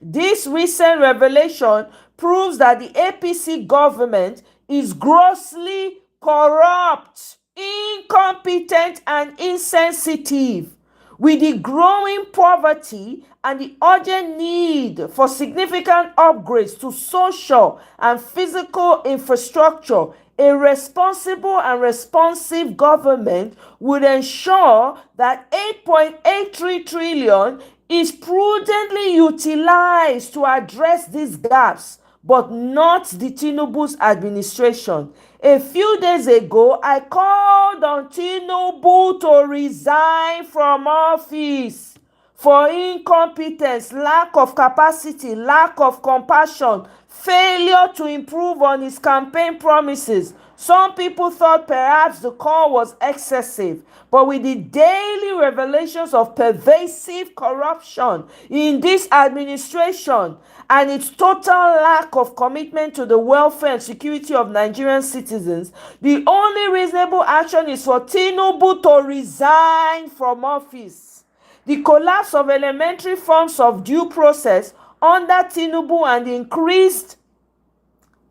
This recent revelation proves that the APC government is grossly corrupt, incompetent, and insensitive. With the growing poverty and the urgent need for significant upgrades to social and physical infrastructure, a responsible and responsive government would ensure that 8.83 trillion is prudently utilized to address these gaps, but not the Tinubu's administration. A few days ago, I called on Tinubu to resign from office for incompetence, lack of capacity, lack of compassion, failure to improve on his campaign promises. Some people thought perhaps the call was excessive, but with the daily revelations of pervasive corruption in this administration and its total lack of commitment to the welfare and security of Nigerian citizens, the only reasonable action is for Tinubu to resign from office. The collapse of elementary forms of due process under Tinubu and the increased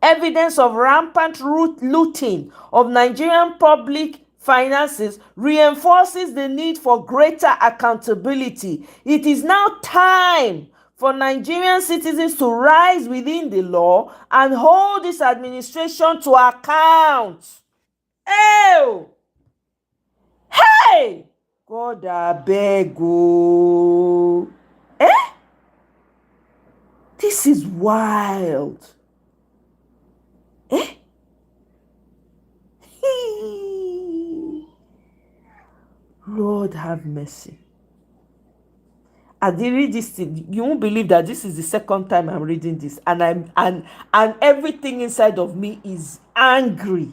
evidence of rampant looting of Nigerian public finances reinforces the need for greater accountability. It is now time for Nigerian citizens to rise within the law and hold this administration to account. Ew! Hey! God abeg o. This is wild. Lord have mercy. As I read this thing, you won't believe that this is the second time I'm reading this, and everything inside of me is angry.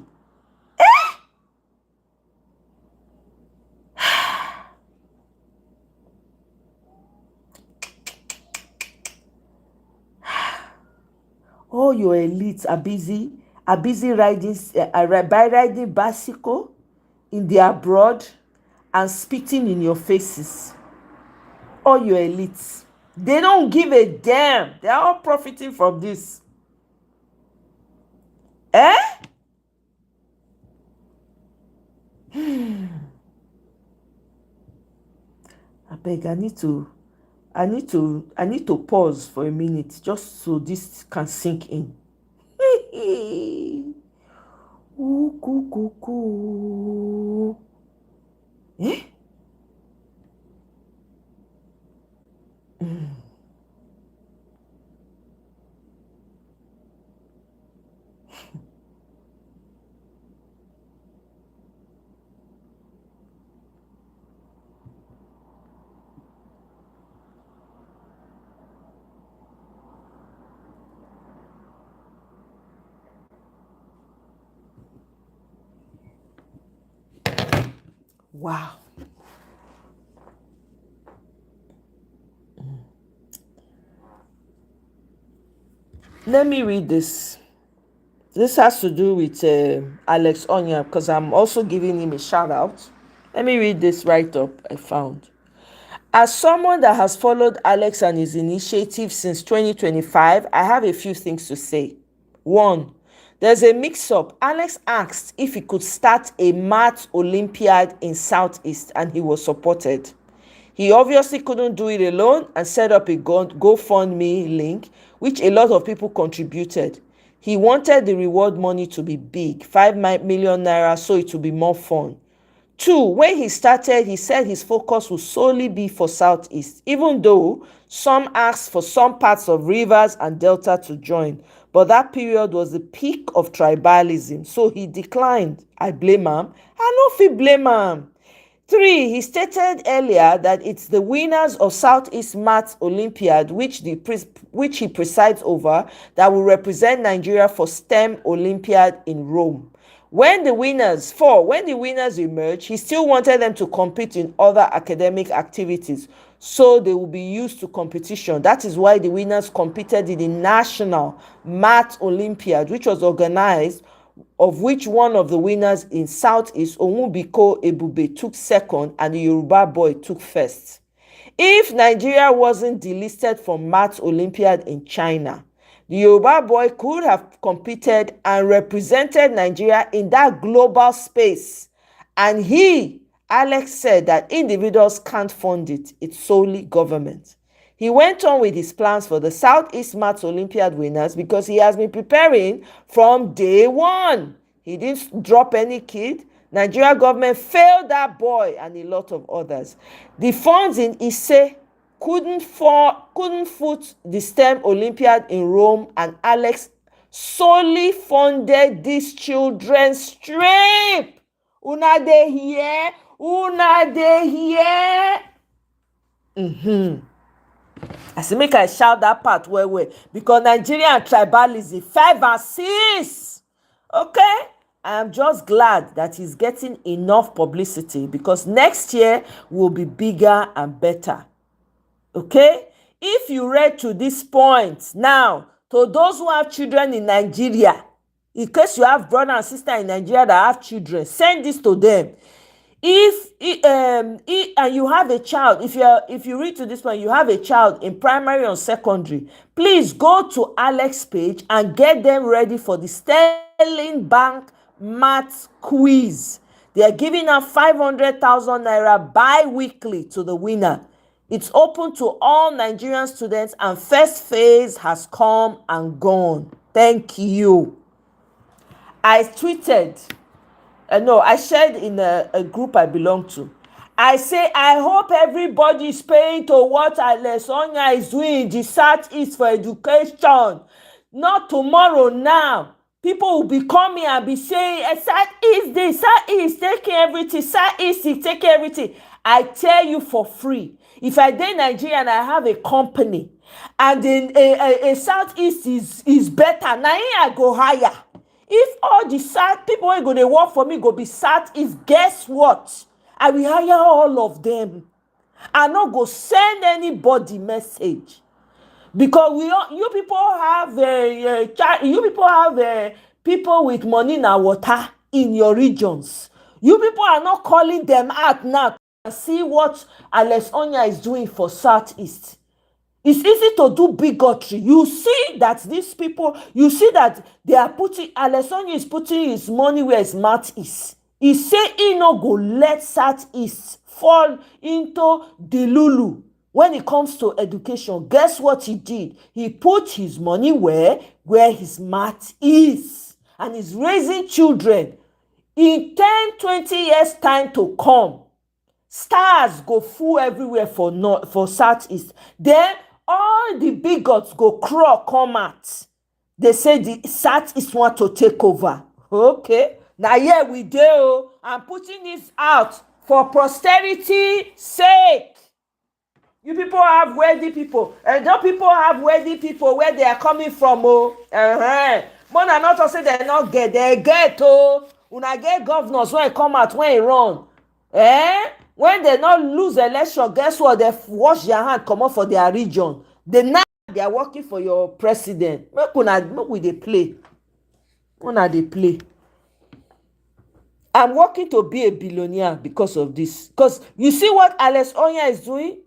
All your elites are busy riding bicycle in the abroad and spitting in your faces. All your elites, they don't give a damn. They are all profiting from this. I beg, I need to pause for a minute just so this can sink in. Wow. Let me read this. This has to do with Alex Onyia, because I'm also giving him a shout out. Let me read this write-up I found. As someone that has followed Alex and his initiative since 2025, I have a few things to say. 1, there's a mix-up. Alex asked if he could start a math Olympiad in Southeast, and he was supported. He obviously couldn't do it alone and set up a GoFundMe link, which a lot of people contributed. He wanted the reward money to be big, 5 million naira, so it would be more fun. 2, when he started, he said his focus would solely be for Southeast, even though some asked for some parts of Rivers and Delta to join. But that period was the peak of tribalism, so he declined. I blame him. I no fit blame him. 3, he stated earlier that it's the winners of Southeast Maths Olympiad, which he presides over, that will represent Nigeria for STEM Olympiad in Rome. When the winners emerge, he still wanted them to compete in other academic activities, so they will be used to competition. That is why the winners competed in the National Math Olympiad, which was organized, of which one of the winners in Southeast, Onwubiko Ebube, took second and the Yoruba boy took first. If Nigeria wasn't delisted from Math Olympiad in China, the Yoruba boy could have competed and represented Nigeria in that global space. And Alex said that individuals can't fund it, it's solely government. He went on with his plans for the Southeast Maths Olympiad winners because he has been preparing from day one. He didn't drop any kid. Nigeria government failed that boy and a lot of others. The funds in Ise couldn't foot the STEM Olympiad in Rome, and Alex solely funded these children's trip. Una dey here? Una dey here? I say make I shout that part well because Nigerian tribalism 5 and 6. Okay, I am just glad that he's getting enough publicity because next year will be bigger and better. Okay, if you read to this point now, to those who have children in Nigeria, in case you have brother and sister in Nigeria that have children, send this to them. And you have a child, if you read to this point, you have a child in primary or secondary, please go to Alex page and get them ready for the Sterling Bank math quiz. They are giving out 500,000 naira bi-weekly to the winner. It's open to all Nigerian students and first phase has come and gone. Thank you. I tweeted, I shared in a group I belong to. I say, I hope everybody is paying to what Onyia is doing in the Southeast for education. Not tomorrow now. People will be coming and be saying, Southeast this, Southeast taking everything, Southeast is taking everything. I tell you for free. If I dey Nigeria and I have a company and then a Southeast is better, now I go higher. If all the South people wey go dey work for me go be Southeast, guess what? I will hire all of them. I no go send anybody message because you people have people with money na water in your regions. You people are not calling them out now and see what Alex Onyia is doing for Southeast. It's easy to do bigotry. You see that these people, you see that they are putting, Alex Onyia is putting his money where his mouth is. He say he no go let Southeast fall into the lulu when it comes to education. Guess what he did? He put his money where his mouth is. And he's raising children. In 10-20 years time to come, stars go full everywhere for Southeast. Then all the bigots go crawl come out. They say the Southeast want to take over. Okay, now here we do. I'm putting this out for posterity sake. You people have wealthy people, and those people have wealthy people where they are coming from. More than not to say they not get, they get. Una get governors when come out when he run. When they not lose election, guess what? They wash their hand, come up for their region. Now they are working for your president. Make we dey play. Una dey play. I'm working to be a billionaire because of this. Because you see what Alex Onyia is doing?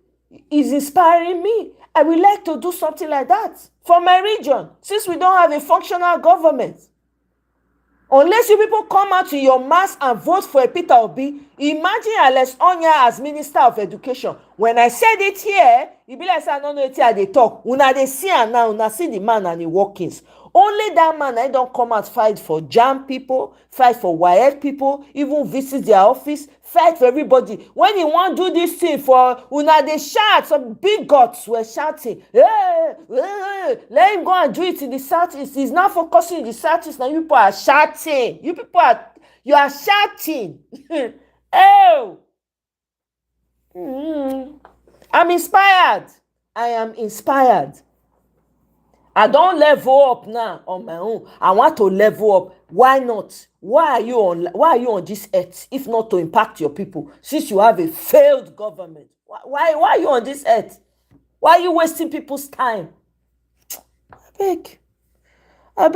Is inspiring me. I would like to do something like that for my region, since we don't have a functional government. Unless you people come out in your mass and vote for a Peter Obi, imagine Alex Onyia as Minister of Education. When I said it here, it be like say I don't know it here they talk. Una dey see am now, una see the man and the workings. Only that man I don't come out fight for JAM people, fight for WAEC people, even visit their office, fight for everybody. When he want do this thing for una, they shout. Some big gods were shouting, let him go and do it in the Southeast. He's not focusing in the Southeast. Now you people are shouting. You are shouting. Oh. I'm inspired. I am inspired. I don't level up now on my own. I want to level up. Why not? Why are you on this earth if not to impact your people? Since you have a failed government, why are you on this earth? Why are you wasting people's time? I beg. I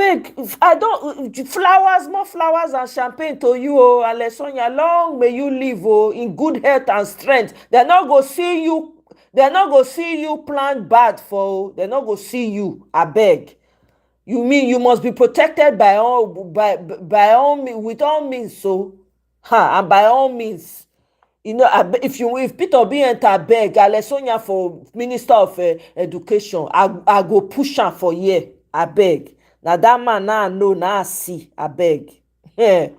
don't more flowers and champagne to you, Alex Onyia. Long may you live in good health and strength. They're not gonna see you. They're not going to see you plan bad for. They're not going to see you. I beg. You mean you must be protected by all with all means. So, and by all means, if Peter be enter beg, Alex Onyia for Minister of Education, I go push am for year. I beg. Now that man now know now see. I beg. Hey.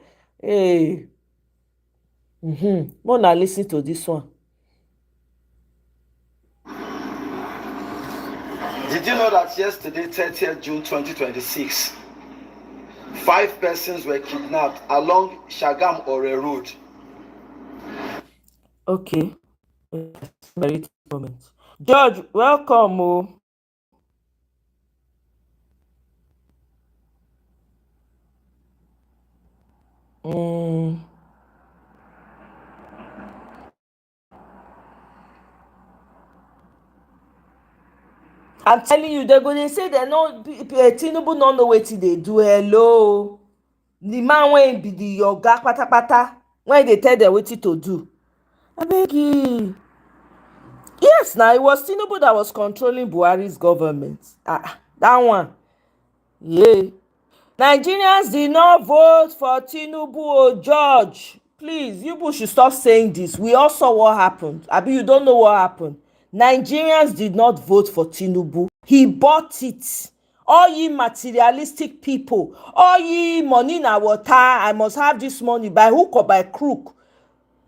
More now listen to this one. Did you know that yesterday, 30th June 2026, 5 persons were kidnapped along Shagam Ore Road? Okay. Very moment. George, welcome. I'm telling you, they're going to say they know Tinubu no know wetin they do. Hello. The man when be the oga patapata when they tell them wetin to do. I beg you. Yes, now it was Tinubu that was controlling Buhari's government. That one. Yeah. Nigerians did not vote for Tinubu or George. Please, you people should stop saying this. We all saw what happened. Abi, you don't know what happened. Nigerians did not vote for Tinubu. He bought it. All ye materialistic people, all ye money na water, I must have this money by hook or by crook.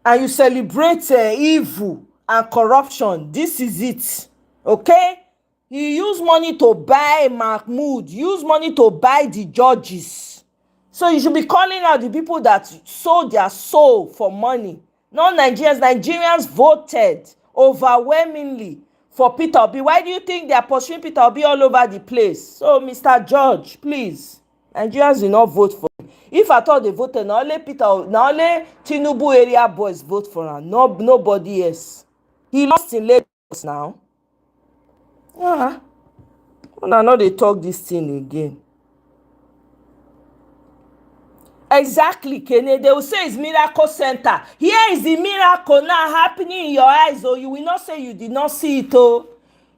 And you celebrate evil and corruption. This is it. Okay? He used money to buy Mahmoud, use money to buy the judges. So you should be calling out the people that sold their soul for money. Not Nigerians. Nigerians voted overwhelmingly for Peter Obi. Why do you think they are pursuing Peter Obi all over the place? So, Mr. George, please, Nigerians will not vote for him. If at all they voted, not only Tinubu area boys vote for him. No, nobody else. He lost in Lagos now. I know they talk this thing again. Exactly, Kene. They will say it's miracle center. Here is the miracle now happening in your eyes. Oh, you will not say you did not see it. Oh,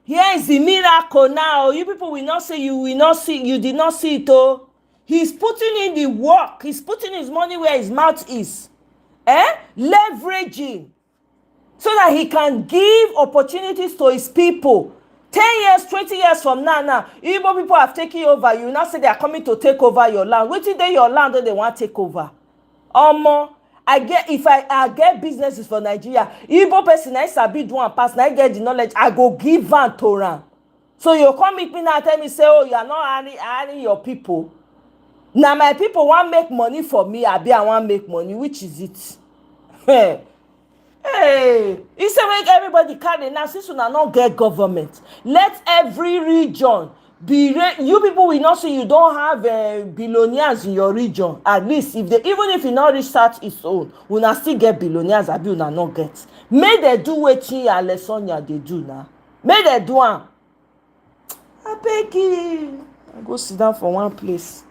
here is the miracle now. You people will not say you will not see. You did not see it. Oh, he's putting in the work. He's putting his money where his mouth is. Leveraging so that he can give opportunities to his people. 10 years, 20 years from now, Igbo people have taken over. You now say they are coming to take over your land. Wetin dey your land that they want to take over? If I get businesses for Nigeria, Igbo person I sabi do one pass, I get the knowledge, I go give am to am. So you come meet me now tell me say, oh, you are not hiring your people. Now my people want make money for me, I want make money. Which is it? Hey, he said make everybody carry now since we not get government. Let every region be you people will not say you don't have billionaires in your region. At least if they even if you not restart its own, we not still get billionaires. Abi we not get. May they do wetin Alexandria they do now. May they do am. I beg you. I go sit down for one place.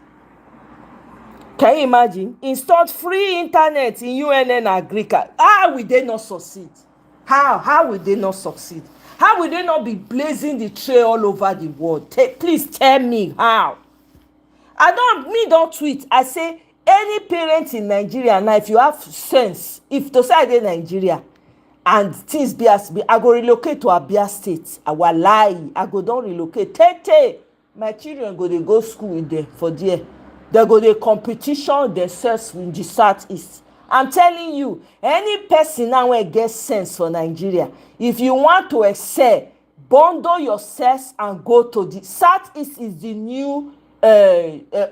Can you imagine? Installed free internet in UNN Agrica. How will they not succeed? How will they not succeed? How will they not be blazing the trail all over the world? Please tell me how. Don't tweet. I say any parent in Nigeria now, if you have sense, if to say I dey Nigeria and things be as be, I go relocate to Abia State. I will lie. I go don't relocate. My children go they go school with them for there. They go the competition themselves in the southeast. I'm telling you, any person now will get sense for Nigeria. If you want to excel, bundle yourselves and go to the southeast. Is the new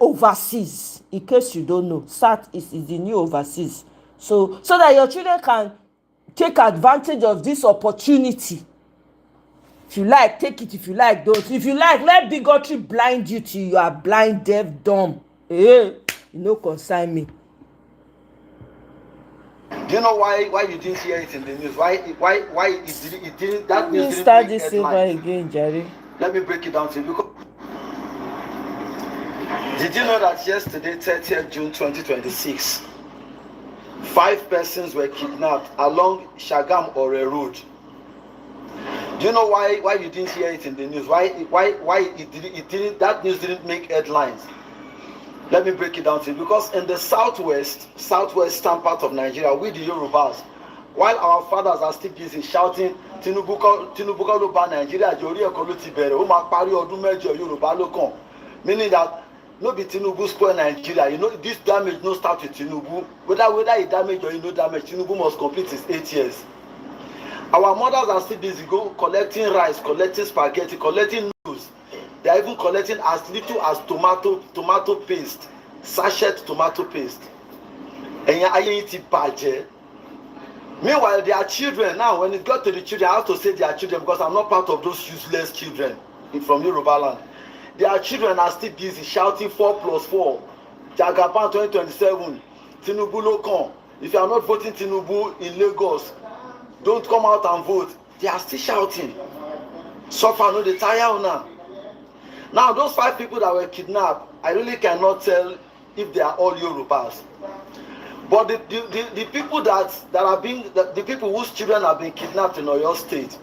overseas. In case you don't know, southeast is the new overseas. So that your children can take advantage of this opportunity. If you like, take it. If you like, don't. If you like, let bigotry blind you till you are blind, deaf, dumb. You no concern me. Do you know why you didn't hear it in the news? Why it didn't that news didn't start make this over headlines? again, Jerry. Let me break it down to you. Because did you know that yesterday, 30th June 2026, 5 persons were kidnapped along Shagam Ore Road? Do you know why you didn't hear it in the news? Why it didn't that news didn't make headlines? Let me break it down to you. Because in the southwestern part of Nigeria, we the Yorubas, while our fathers are still busy shouting, Tinubu ló bà Nigeria jẹ́, orí ẹ̀kọ́ ló ti bẹ̀rẹ̀, ó máa parí ọdún mẹ́jọ Yorùbá ló kàn. Meaning that no be Tinubu spoil Nigeria. You know this damage no start with Tinubu. Whether he damage or he no damage, Tinubu must complete his 8 years. Our mothers are still busy collecting rice, collecting spaghetti, collecting noodles. are even collecting as little as tomato paste, sachet tomato paste. Meanwhile, their children, now when it got to the children, I have to say their children because I'm not part of those useless children from Yoruba land. Their children are still busy shouting 4+4, Jagaban 2027, Tinubu Lokan. If you are not voting Tinubu in Lagos, don't come out and vote. They are still shouting. Suffer no the tire now. Now those 5 people that were kidnapped, I really cannot tell if they are all Yorubas. But the people that are being the people whose children have been kidnapped in Oyo State,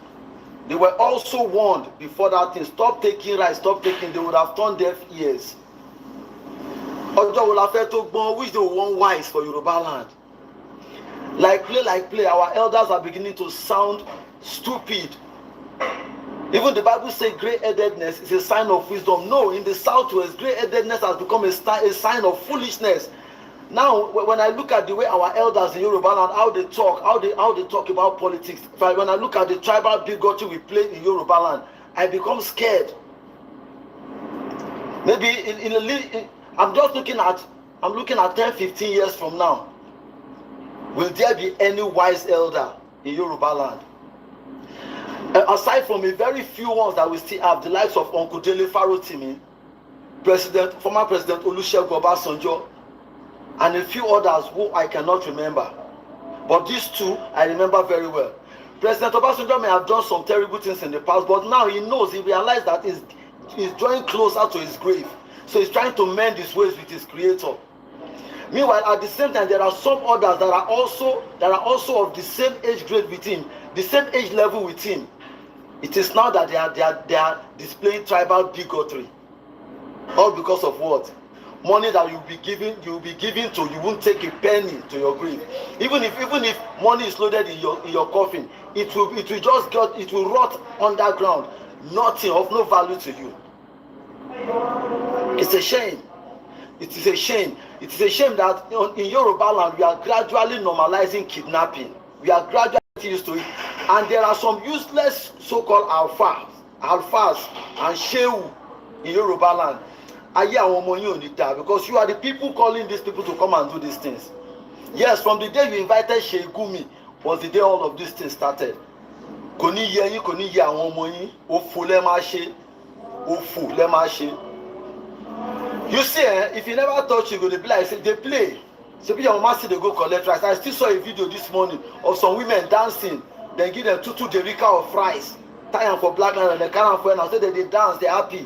they were also warned before that thing. Stop taking rice, stop taking. They would have turned deaf ears. Which they want wise for Yoruba land. Like play, our elders are beginning to sound stupid. Even the Bible says grey-headedness is a sign of wisdom. No, in the Southwest, grey-headedness has become a sign of foolishness. Now, when I look at the way our elders in Yoruba land, how they talk about politics, when I look at the tribal bigotry we play in Yoruba land, I become scared. Maybe I'm looking at 10, 15 years from now. Will there be any wise elder in Yoruba land? Aside from a very few ones that we still have, the likes of Uncle Dele Farotimi, former President Olusegun Obasanjo, and a few others who I cannot remember. But these 2 I remember very well. President Obasanjo may have done some terrible things in the past, but now he realized that he's drawing closer to his grave. So he's trying to mend his ways with his creator. Meanwhile, at the same time, there are some others that are also of the same age grade with him, the same age level with him. It is now that they are displaying tribal bigotry. All because of what? Money that you'll be giving to, you won't take a penny to your grave. Even if money is loaded in your coffin, it will rot underground, nothing of no value to you. It's a shame. It is a shame. It is a shame that in Yoruba land we are gradually normalizing kidnapping. We are gradually used to it, and there are some useless so-called alphas and shehu in Yoruba land. Because you are the people calling these people to come and do these things. Yes, from the day you invited Sheikh Gumi was the day all of these things started. You see, if you never touch, you're going to be like, they play. So your mama they go collect rice. I still saw a video this morning of some women dancing. Then give them 2 derica of rice. Tie them for black and they can't for and say that they dance, they're happy.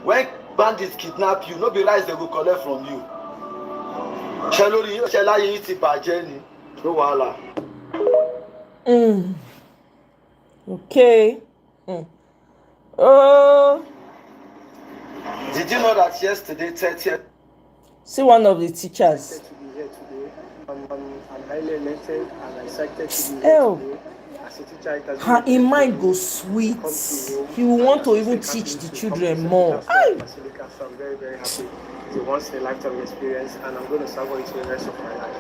When bandits kidnap you, no be rice they go collect from you. Okay. Oh. Did you know that yesterday, 30th? See one of the teachers. I'm highly elected and I'm excited to be here today. As a teacher, it has Her in mind goes sweet. He will want to even teach the children more. So I'm very, very happy. It's a once in a lifetime experience and I'm going to serve it for the rest of my life.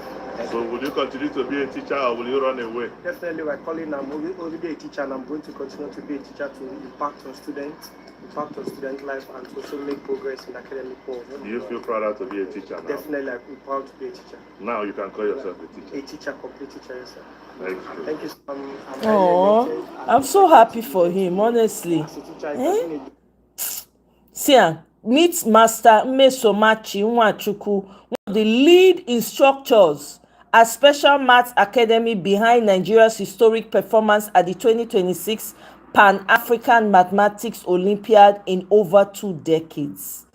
So will you continue to be a teacher or will you run away? Definitely, by calling, I'm already a teacher and I'm going to continue to be a teacher to impact on students, impact on student life and to also make progress in academic world. Do you feel prouder to be a teacher now? Definitely, I'm proud to be a teacher. Now you can call yourself a teacher. A teacher, complete teacher, yes, sir. Thank you. Oh, I'm so happy for him, honestly. See, meet Master Mmesomachi Nwachukwu, one of the lead instructors at Special Maths Academy behind Nigeria's historic performance at the 2026 Pan-African Mathematics Olympiad in over 2 decades.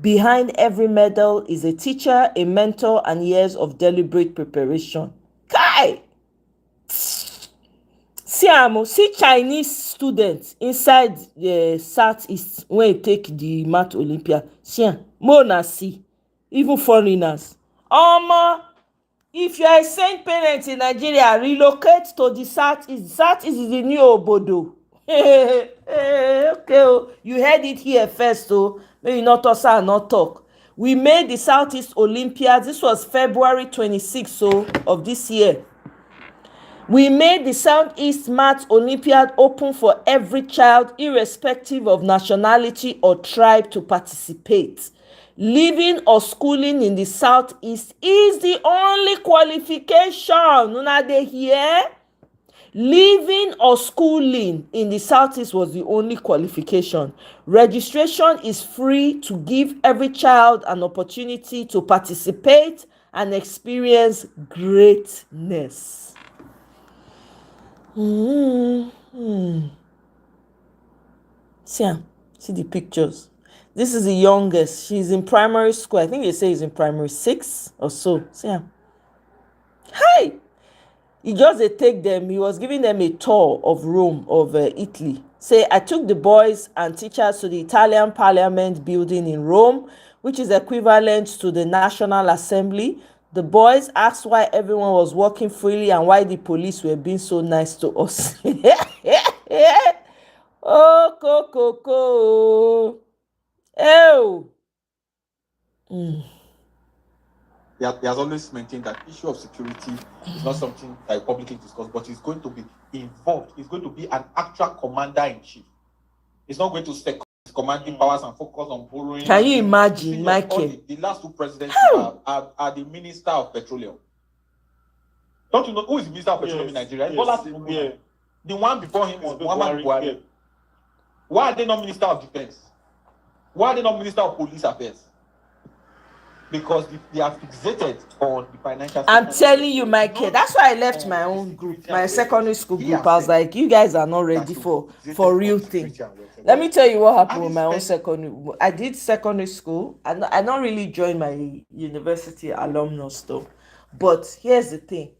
Behind every medal is a teacher, a mentor, and years of deliberate preparation. Kai! See Chinese students inside the Southeast when you take the Math Olympiad. See, even foreigners. If you are a saint parent in Nigeria, relocate to the Southeast. Southeast is the new Obodo. Okay, you heard it here first, so maybe not us and not talk. We made the Southeast Olympiad. This was February 26th of this year. We made the Southeast Math Olympiad open for every child, irrespective of nationality or tribe, to participate. Living or schooling in the Southeast is the only qualification. Una dey hear? Living or schooling in the Southeast was the only qualification. Registration is free to give every child an opportunity to participate and experience greatness. See the pictures. This is the youngest. She's in primary school. I think they say he's in primary 6 or so. Hi! He just take them. He was giving them a tour of Rome, of Italy. Say, I took the boys and teachers to the Italian Parliament building in Rome, which is equivalent to the National Assembly. The boys asked why everyone was walking freely and why the police were being so nice to us. Oh, Coco. Oh. He has always maintained that issue of security is not something that is publicly discussed, but he's going to be involved. He's going to be an actual commander-in-chief. He's not going to stay commanding powers and focus on borrowing. Can you imagine, Michael? The last 2 presidents are the Minister of Petroleum. Don't you know who is the Minister of Petroleum in Nigeria? Yes. The one before him was Muhammad Buhari. Why are they not Minister of Defense? Why are they not Minister of Police Affairs? Because they are fixated on the financial sector. I'm telling you, Michael, that's why I left my own group, my secondary school group. I was like, you guys are not ready for real thing. Let me tell you what happened with my own secondary. I did secondary school. I not really joined my university alumnus though. But here's the thing.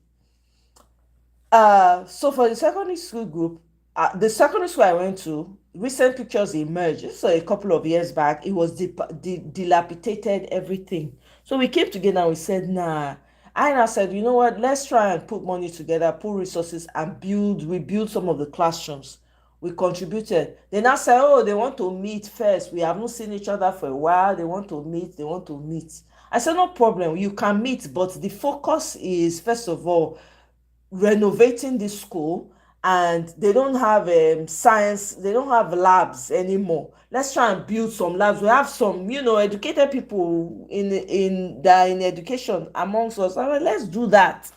So for the secondary school group, the secondary school I went to, recent pictures emerged. So a couple of years back, it was dilapidated, everything. So we came together and we said, nah. I now said, you know what, let's try and put money together, put resources and rebuild some of the classrooms. We contributed. They now said, oh, they want to meet first. We haven't seen each other for a while. They want to meet. I said, no problem, you can meet, but the focus is, first of all, renovating this school, and they don't have science, they don't have labs anymore. Let's try and build some labs. We have some, educated people in education amongst us. I mean, let's do that.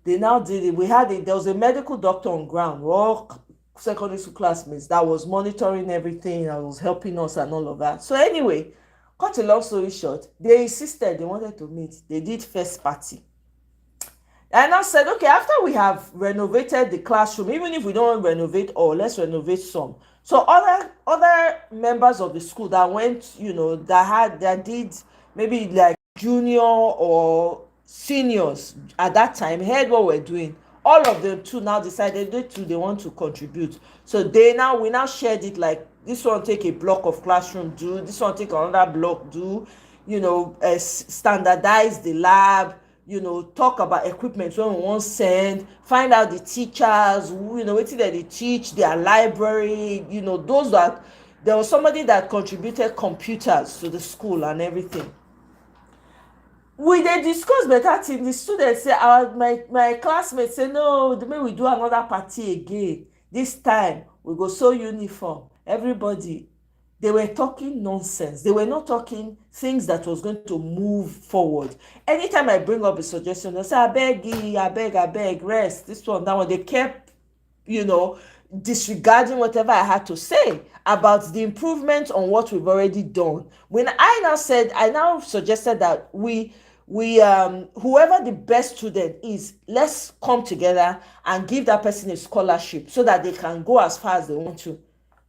They now did it. There was a medical doctor on ground, all secondary school classmates, that was monitoring everything, that was helping us and all of that. So anyway, cut a long story short, they insisted, they wanted to meet. They did first party. And I said, okay, after we have renovated the classroom, even if we don't renovate all, let's renovate some. So other members of the school that went, that did maybe like junior or seniors at that time, heard what we're doing. All of them too now decided they want to contribute. So we now shared it, like this one take a block of classroom, do this one take another block, do, standardize the lab, talk about equipment when we want send, find out the teachers, wetin dem dey teach, their library, those that, there was somebody that contributed computers to the school and everything. We dey discuss better thing. The students say, my classmates say, no, make we do another party again. This time we go sew uniform, everybody. They were talking nonsense. They were not talking things that was going to move forward. Anytime I bring up a suggestion, they say, I beg, rest, this one, that one. They kept, disregarding whatever I had to say about the improvement on what we've already done. When I now suggested that we whoever the best student is, let's come together and give that person a scholarship so that they can go as far as they want to.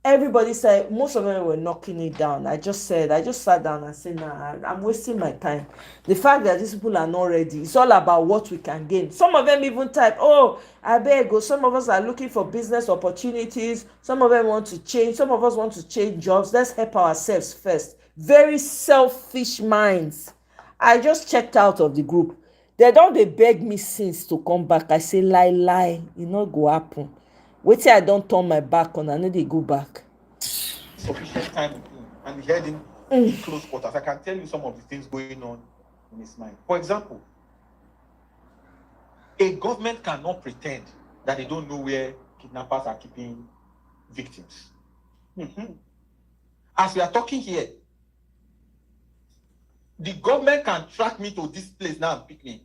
Everybody said, most of them were knocking it down. I just sat down and said, nah, I'm wasting my time. The fact that these people are not ready, it's all about what we can gain. Some of them even type, oh, I beg, some of us are looking for business opportunities. Some of them want to change. Some of us want to change jobs. Let's help ourselves first. Very selfish minds. I just checked out of the group. They don't beg me since to come back. I say, lie, it not go happen. Wait till I don't turn my back on, I know they go back. Sufficient time with him and he heard him in close quarters. I can tell you some of the things going on in his mind. For example, A government cannot pretend that they don't know where kidnappers are keeping victims. As we are talking here, the government can track me to this place now and pick me.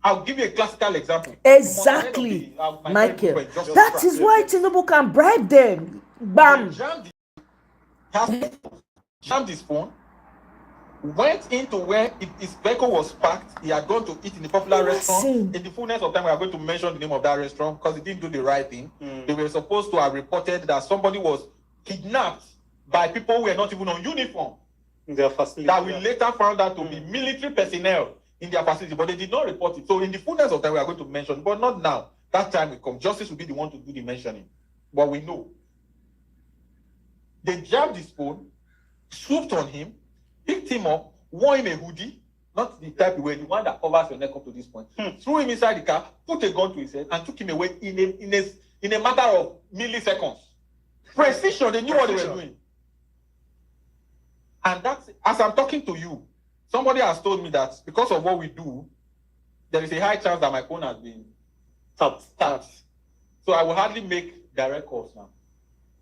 I'll give you a classical example. Exactly, Michael. That is why Tinubu can bribe them. Bam. Jammed his phone, went into where his vehicle was parked. He had gone to eat in the popular restaurant. In the fullness of time, we are going to mention the name of that restaurant because he didn't do the right thing. They were supposed to have reported that somebody was kidnapped by people who were not even on uniform. In their facility. That we later found out to be military personnel in their facility, but they did not report it. So in the fullness of time, we are going to mention, but not now. That time will come. Justice will be the one to do the mentioning. But we know. They jabbed his phone, swooped on him, picked him up, wore him a hoodie, not the type where the one that covers your neck up to this point, threw him inside the car, put a gun to his head, and took him away in a matter of milliseconds. Precision, they knew what they were doing. And that's, as I'm talking to you, somebody has told me that because of what we do, there is a high chance that my phone has been tapped. So I will hardly make direct calls now.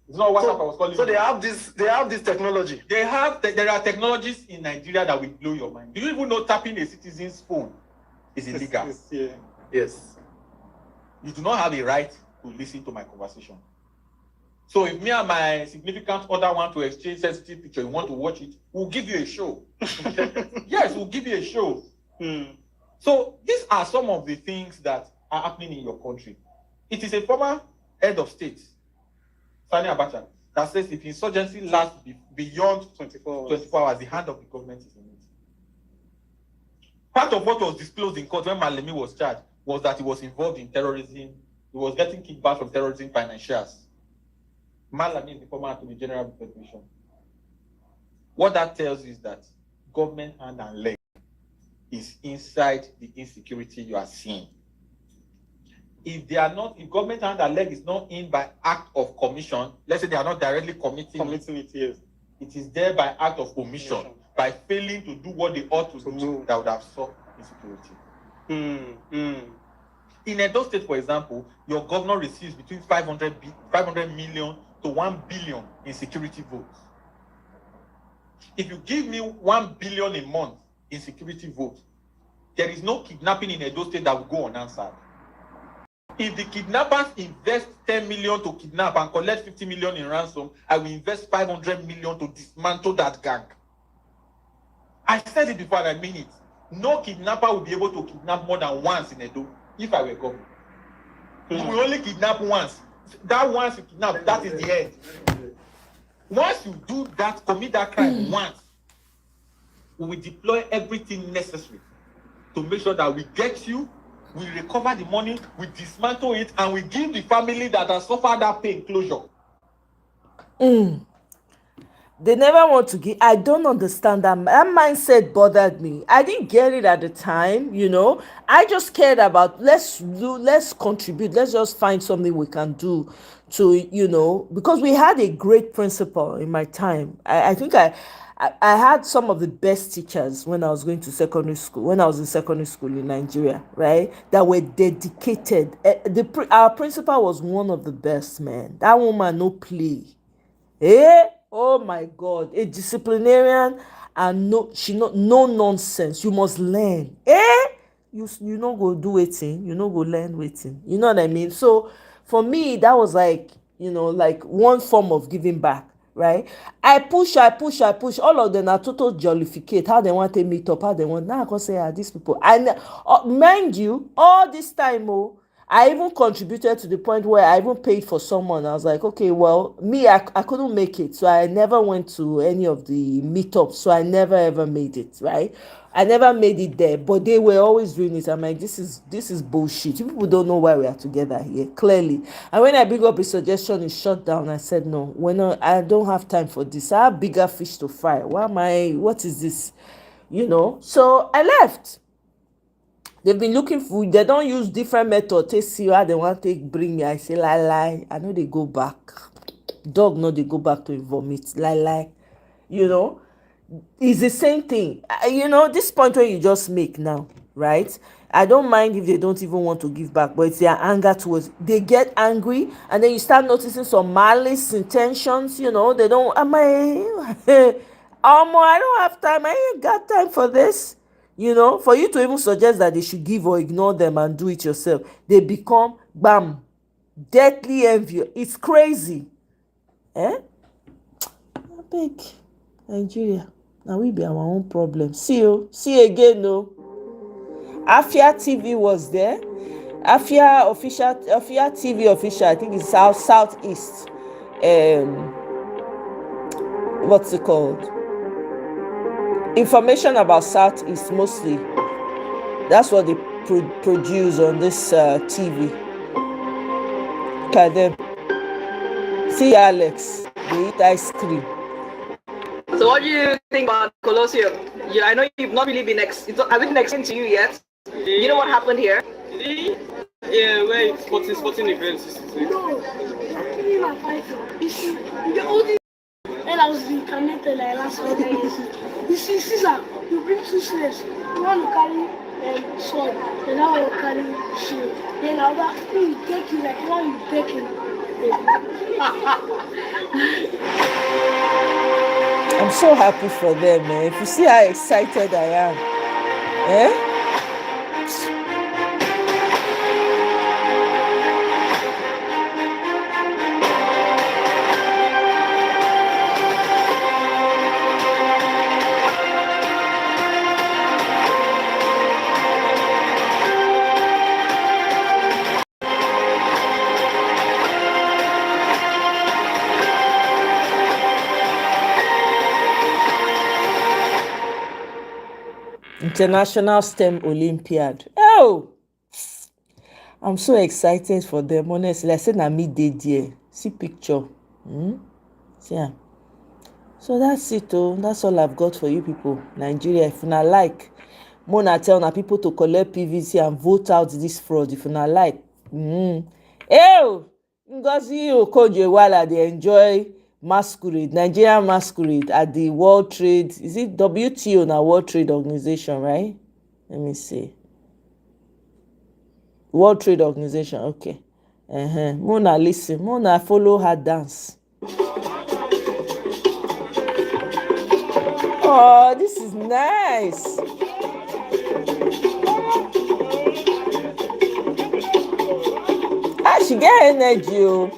It's not WhatsApp I was calling. So they have this technology. There are technologies in Nigeria that will blow your mind. Do you even know tapping a citizen's phone is illegal? Yes. You do not have a right to listen to my conversation. So if me and my significant other want to exchange sensitive picture, you want to watch it, we'll give you a show. Yes, we'll give you a show. So these are some of the things that are happening in your country. It is a former head of state, Sani Abacha, that says if insurgency lasts beyond 24 hours, the hand of the government is in it. Part of what was disclosed in court when Malemi was charged was that he was involved in terrorism. He was getting kickbacks from terrorism financiers. Malami is the former Attorney General of the Federation. What that tells you is that government hand and leg is inside the insecurity you are seeing. If government hand and leg is not in by act of commission, let's say they are not directly committing it, yes. It is there by act of omission, by failing to do what they ought to do that would have solved insecurity. In Edo State, for example, your governor receives between 500 million to 1 billion in security votes. If you give me 1 billion a month in security votes, there is no kidnapping in Edo State that will go unanswered. If the kidnappers invest 10 million to kidnap and collect 50 million in ransom, I will invest 500 million to dismantle that gang. I said it before and I mean it. No kidnapper will be able to kidnap more than once in Edo if I were governor. You will only kidnap once. That once you kidnap, that is the end. Once you do that, commit that crime once, we will deploy everything necessary to make sure that we get you, we recover the money, we dismantle it, and we give the family that has suffered that pain closure. They never want to give. I don't understand that. That mindset bothered me. I didn't get it at the time, I just cared about let's contribute. Let's just find something we can do to, because we had a great principal in my time. I think I had some of the best teachers when I was going to secondary school, when I was in secondary school in Nigeria, right? That were dedicated. Our principal was one of the best, man. That woman, no play. Oh my God, a disciplinarian and no nonsense. You must learn. You no go do waiting, you no go learn waiting. You know what I mean? So for me, that was like one form of giving back, right? I push. All of them are total jollificate. How they want to meet up, how they want. Now I can say, these people. And mind you, all this time, I even contributed to the point where I even paid for someone. I was like, okay, well, me, I couldn't make it. So I never went to any of the meetups. So I never ever made it, right? I never made it there, but they were always doing it. I'm like, this is bullshit. You people don't know why we are together here, clearly. And when I bring up a suggestion, it's shut down. I said, no, I don't have time for this. I have bigger fish to fry. What is this? So I left. They've been looking for, they don't use different methods. They see how they want to bring me. I say, lie. I know they go back. Dog know they go back to vomit. Lie. It's the same thing. This point where you just make now, right? I don't mind if they don't even want to give back, but it's their anger towards, they get angry, and then you start noticing some malice intentions, you know, they don't, I don't have time, I ain't got time for this. You know, for you to even suggest that they should give or ignore them and do it yourself, they become, bam, deadly envy. It's crazy. Eh? Big Nigeria. Now we be our own problem. See you. See you again, no. Afia TV was there. Afia TV official, I think it's southeast. What's it called? Information about Southeast mostly. That's what they produce on this TV. Okay, then. See Alex, they eat ice cream. So what do you think about Colosseum? I know you've not really been has it been explained to you yet? You know what happened here? Yeah, wait, sporting events. No, actually my fighter. You see, the only when I was reincarnated like last 4 years. You see, Caesar, you bring 2 slaves. You want to carry sword, then now you carry shield. Then another thing you take you like one you take him. I'm so happy for them, man. If you see how excited I am, eh? International STEM Olympiad. Oh, I'm so excited for them. Honestly, I said, "Na me dey there." See picture. Yeah. So that's it. Oh, that's all I've got for you people. Nigeria, if you not like, Mona tell na people to collect PVC and vote out this fraud. If you not like, Ngozi Okonjo-Iweala, they enjoy masquerade, Nigerian masquerade at the World Trade, is it WTO na World Trade Organization, right? Let me see. World Trade Organization, okay. Mona listen, Mona follow her dance. Oh, this is nice. She get energy, oh.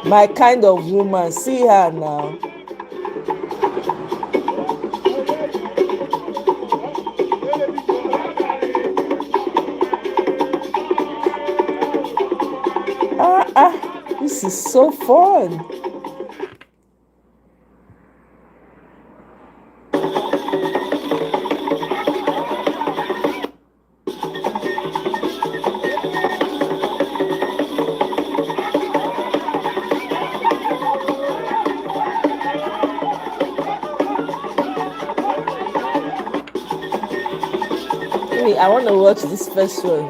My kind of woman, see her now. This is so fun. I want to watch this first one.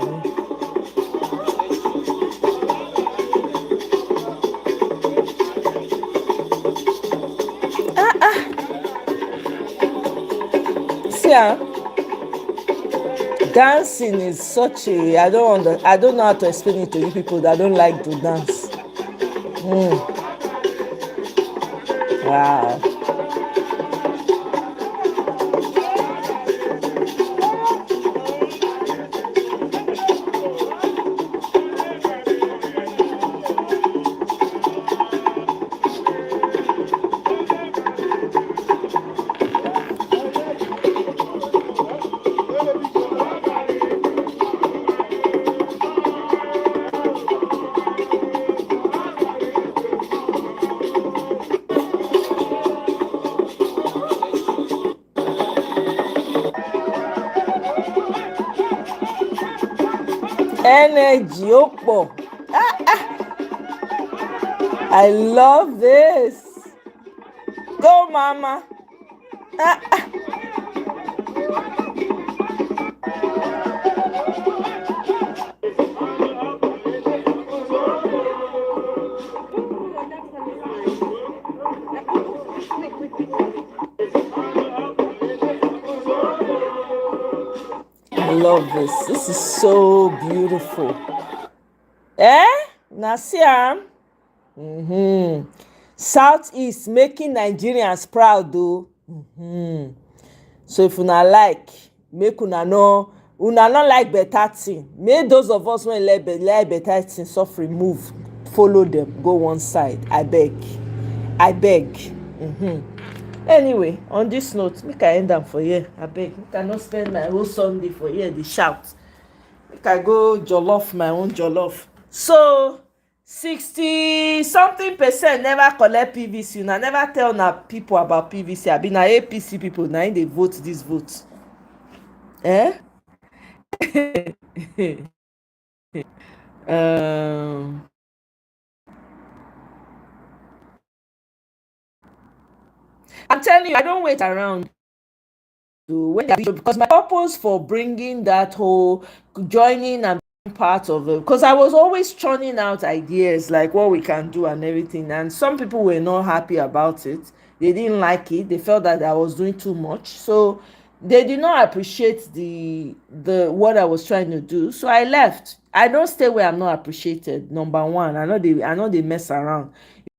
See, dancing is such a I don't know how to explain it to you people that don't like to dance. Wow. Energy, Opo. I love this. Go, mama. love this. This is so beautiful. Na see am. Southeast making Nigerians proud though. So if una like, make una no like better thing. Make those of us wey like better thing suffer move, follow them, go one side. I beg. Anyway, on this note, make I end am for here. I beg. Make I no spend my whole Sunday for here dey shout. Make I go jollof my own jollof. So 60-something% never collect PVC. Una never tell una people about PVC. Abi na APC people na im dey vote this vote. I'm telling you, I don't wait around to when because my purpose for bringing that whole joining and being part of it, because I was always churning out ideas like what we can do and everything, and some people were not happy about it. They didn't like it. They felt that I was doing too much, so they did not appreciate the what I was trying to do. So I left. I don't stay where I'm not appreciated. Number one, I know they mess around.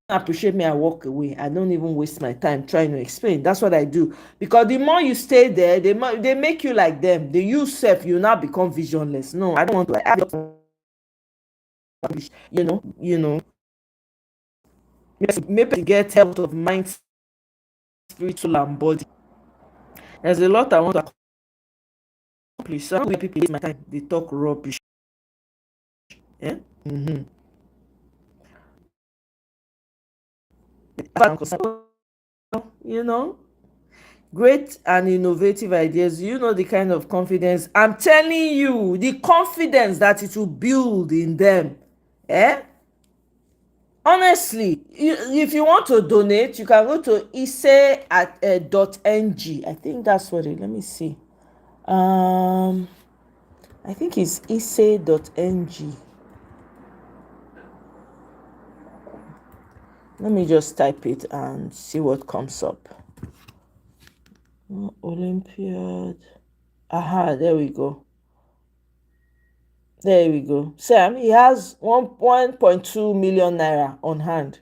Appreciate me, I walk away. I don't even waste my time trying to explain. That's what I do, because the more you stay there, they make you like them. They use self, you now become visionless. No, I don't want to. Maybe get health of mind, spiritual, and body. There's a lot I want to accomplish. Some people waste my time. They talk rubbish. Great and innovative ideas. The kind of confidence I'm telling you, the confidence that it will build in them. Honestly, if you want to donate, you can go to ise at .ng. I think that's what it. Let me see. I think it's ise.ng. Let me just type it and see what comes up. Olympiad. Aha, there we go. Sam, he has 1.2 million naira on hand.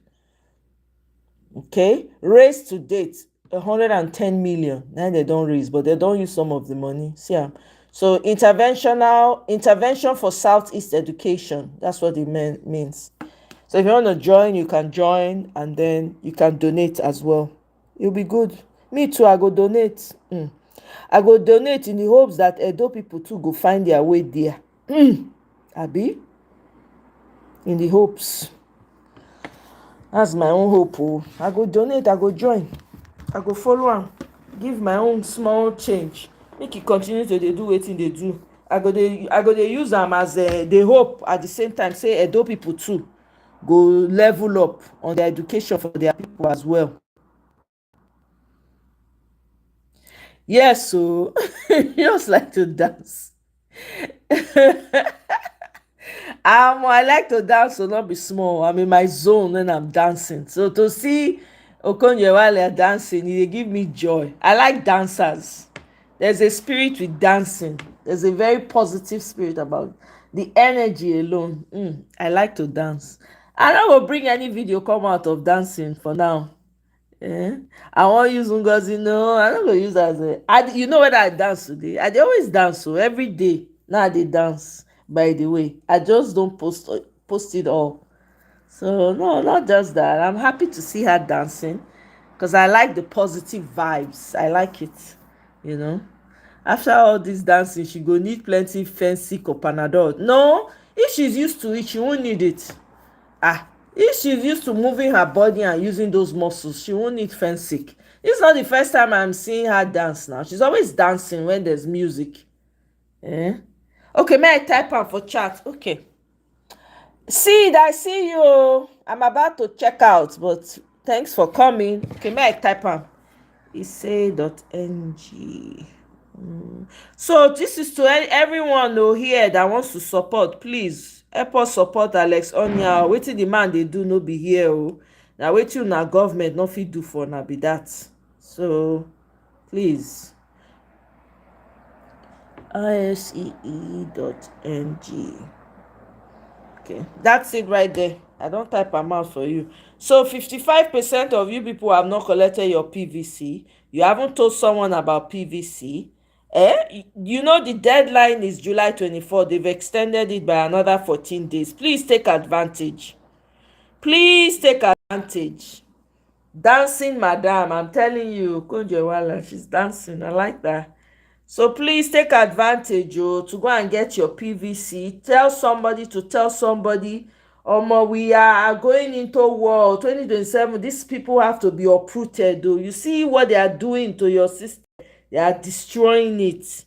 Okay, raised to date 110 million. Now they don't raise, but they don't use some of the money. Sam, so intervention for Southeast education. That's what it means. So if you want to join, you can join, and then you can donate as well. It'll be good. Me too, I go donate. I go donate in the hopes that Edo people too go find their way there. Abi? In the hopes. That's my own hope. I go donate, I go join. I go follow am. Give my own small change. Make it continue to do wetin they do. I go dey use am as the hope at the same time. Say Edo people too go level up on their education for their people as well. Yes, so you just like to dance. I like to dance, so not be small. I'm in my zone when I'm dancing. So to see Okonyewale dancing, it give me joy. I like dancers. There's a spirit with dancing. There's a very positive spirit about the energy alone. I like to dance. I don't go bring any video come out of dancing for now. I wan use Ngozi. No, I no go use as you know whether I dance today. I dey always dance, so every day now I dey dance. By the way, I just don't post it all. So no, not just that. I'm happy to see her dancing because I like the positive vibes. I like it. After all this dancing, she go need plenty fancy Panadol. No, if she's used to it, she won't need it. If she's used to moving her body and using those muscles, she won't need fancy. This is not the first time I'm seeing her dance now. She's always dancing when there's music. Okay, may I type am for chat? Okay. Sid, I see you. I'm about to check out, but thanks for coming. Okay, may I type am? ise.ng. So this is to everyone here that wants to support. Please help us support Alex Onyia. Wetin the man dey do no be here. Now wetin una government no fit do for na be that. So please isee.ng. Okay, that's it right there. I don't type am out for you. So 55% of you people have not collected your PVC. You haven't told someone about PVC. You know the deadline is July 24. They've extended it by another 14 days. Please take advantage. Please take advantage. Dancing madam, I'm telling you, Konjewala, she's dancing. I like that. So please take advantage to go and get your PVC. Tell somebody to tell somebody. We are going into war 2027. These people have to be uprooted. You see what they are doing to your system? They are destroying it.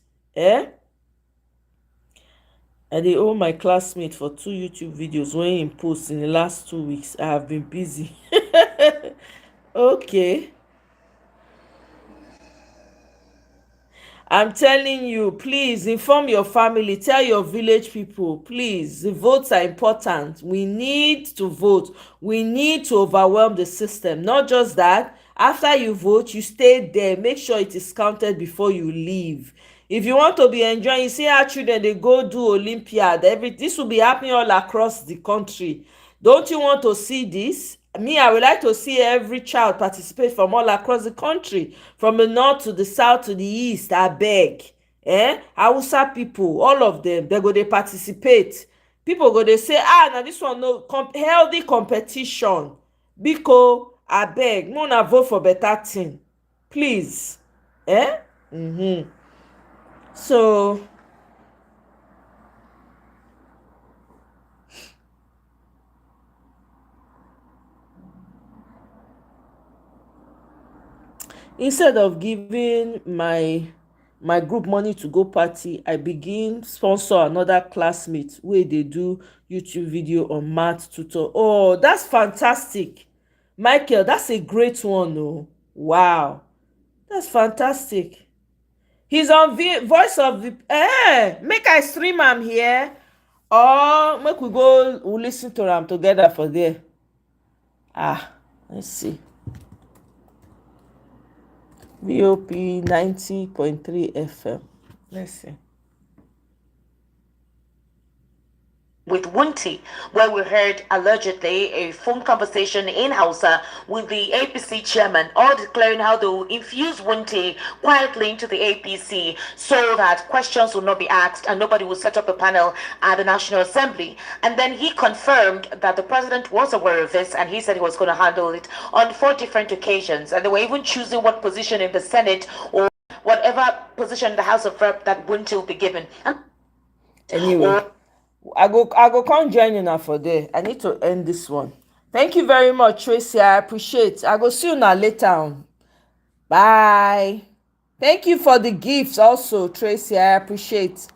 I dey owe my classmate for 2 YouTube videos wey im post in the last 2 weeks. I have been busy. Okay. I'm telling you, please inform your family, tell your village people, please. The votes are important. We need to vote. We need to overwhelm the system. Not just that, after you vote, you stay there. Make sure it is counted before you leave. If you want to be enjoying, you see our children, they go do Olympiad. This will be happening all across the country. Don't you want to see this? Me, I would like to see every child participate from all across the country, from the north to the south to the east. I beg. Hausa people, all of them, they go dey participate. People go dey say, now this one no healthy competition. Biko, I beg, make una vote for better thing, please. So instead of giving my group money to go party, I begin sponsor another classmate wey dey do YouTube video on math tutor. Oh, that's fantastic, Michael. That's a great one. Oh, wow, that's fantastic. He's on voice of the make I stream am here, or make we go listen to am together for there. Let's see. VOP 90.3 FM. Let's see. With Wunti, where we heard allegedly a phone conversation in Hausa with the APC chairman, all declaring how they will infuse Wunti quietly into the APC so that questions will not be asked and nobody will set up a panel at the National Assembly. And then he confirmed that the president was aware of this and he said he was going to handle it on 4 different occasions. And they were even choosing what position in the Senate or whatever position in the House of Rep that Wunti will be given. Anyway. I go come join you now for there. I need to end this one. Thank you very much, Tracy. I appreciate. I go see you now later on. Bye. Thank you for the gifts also, Tracy. I appreciate.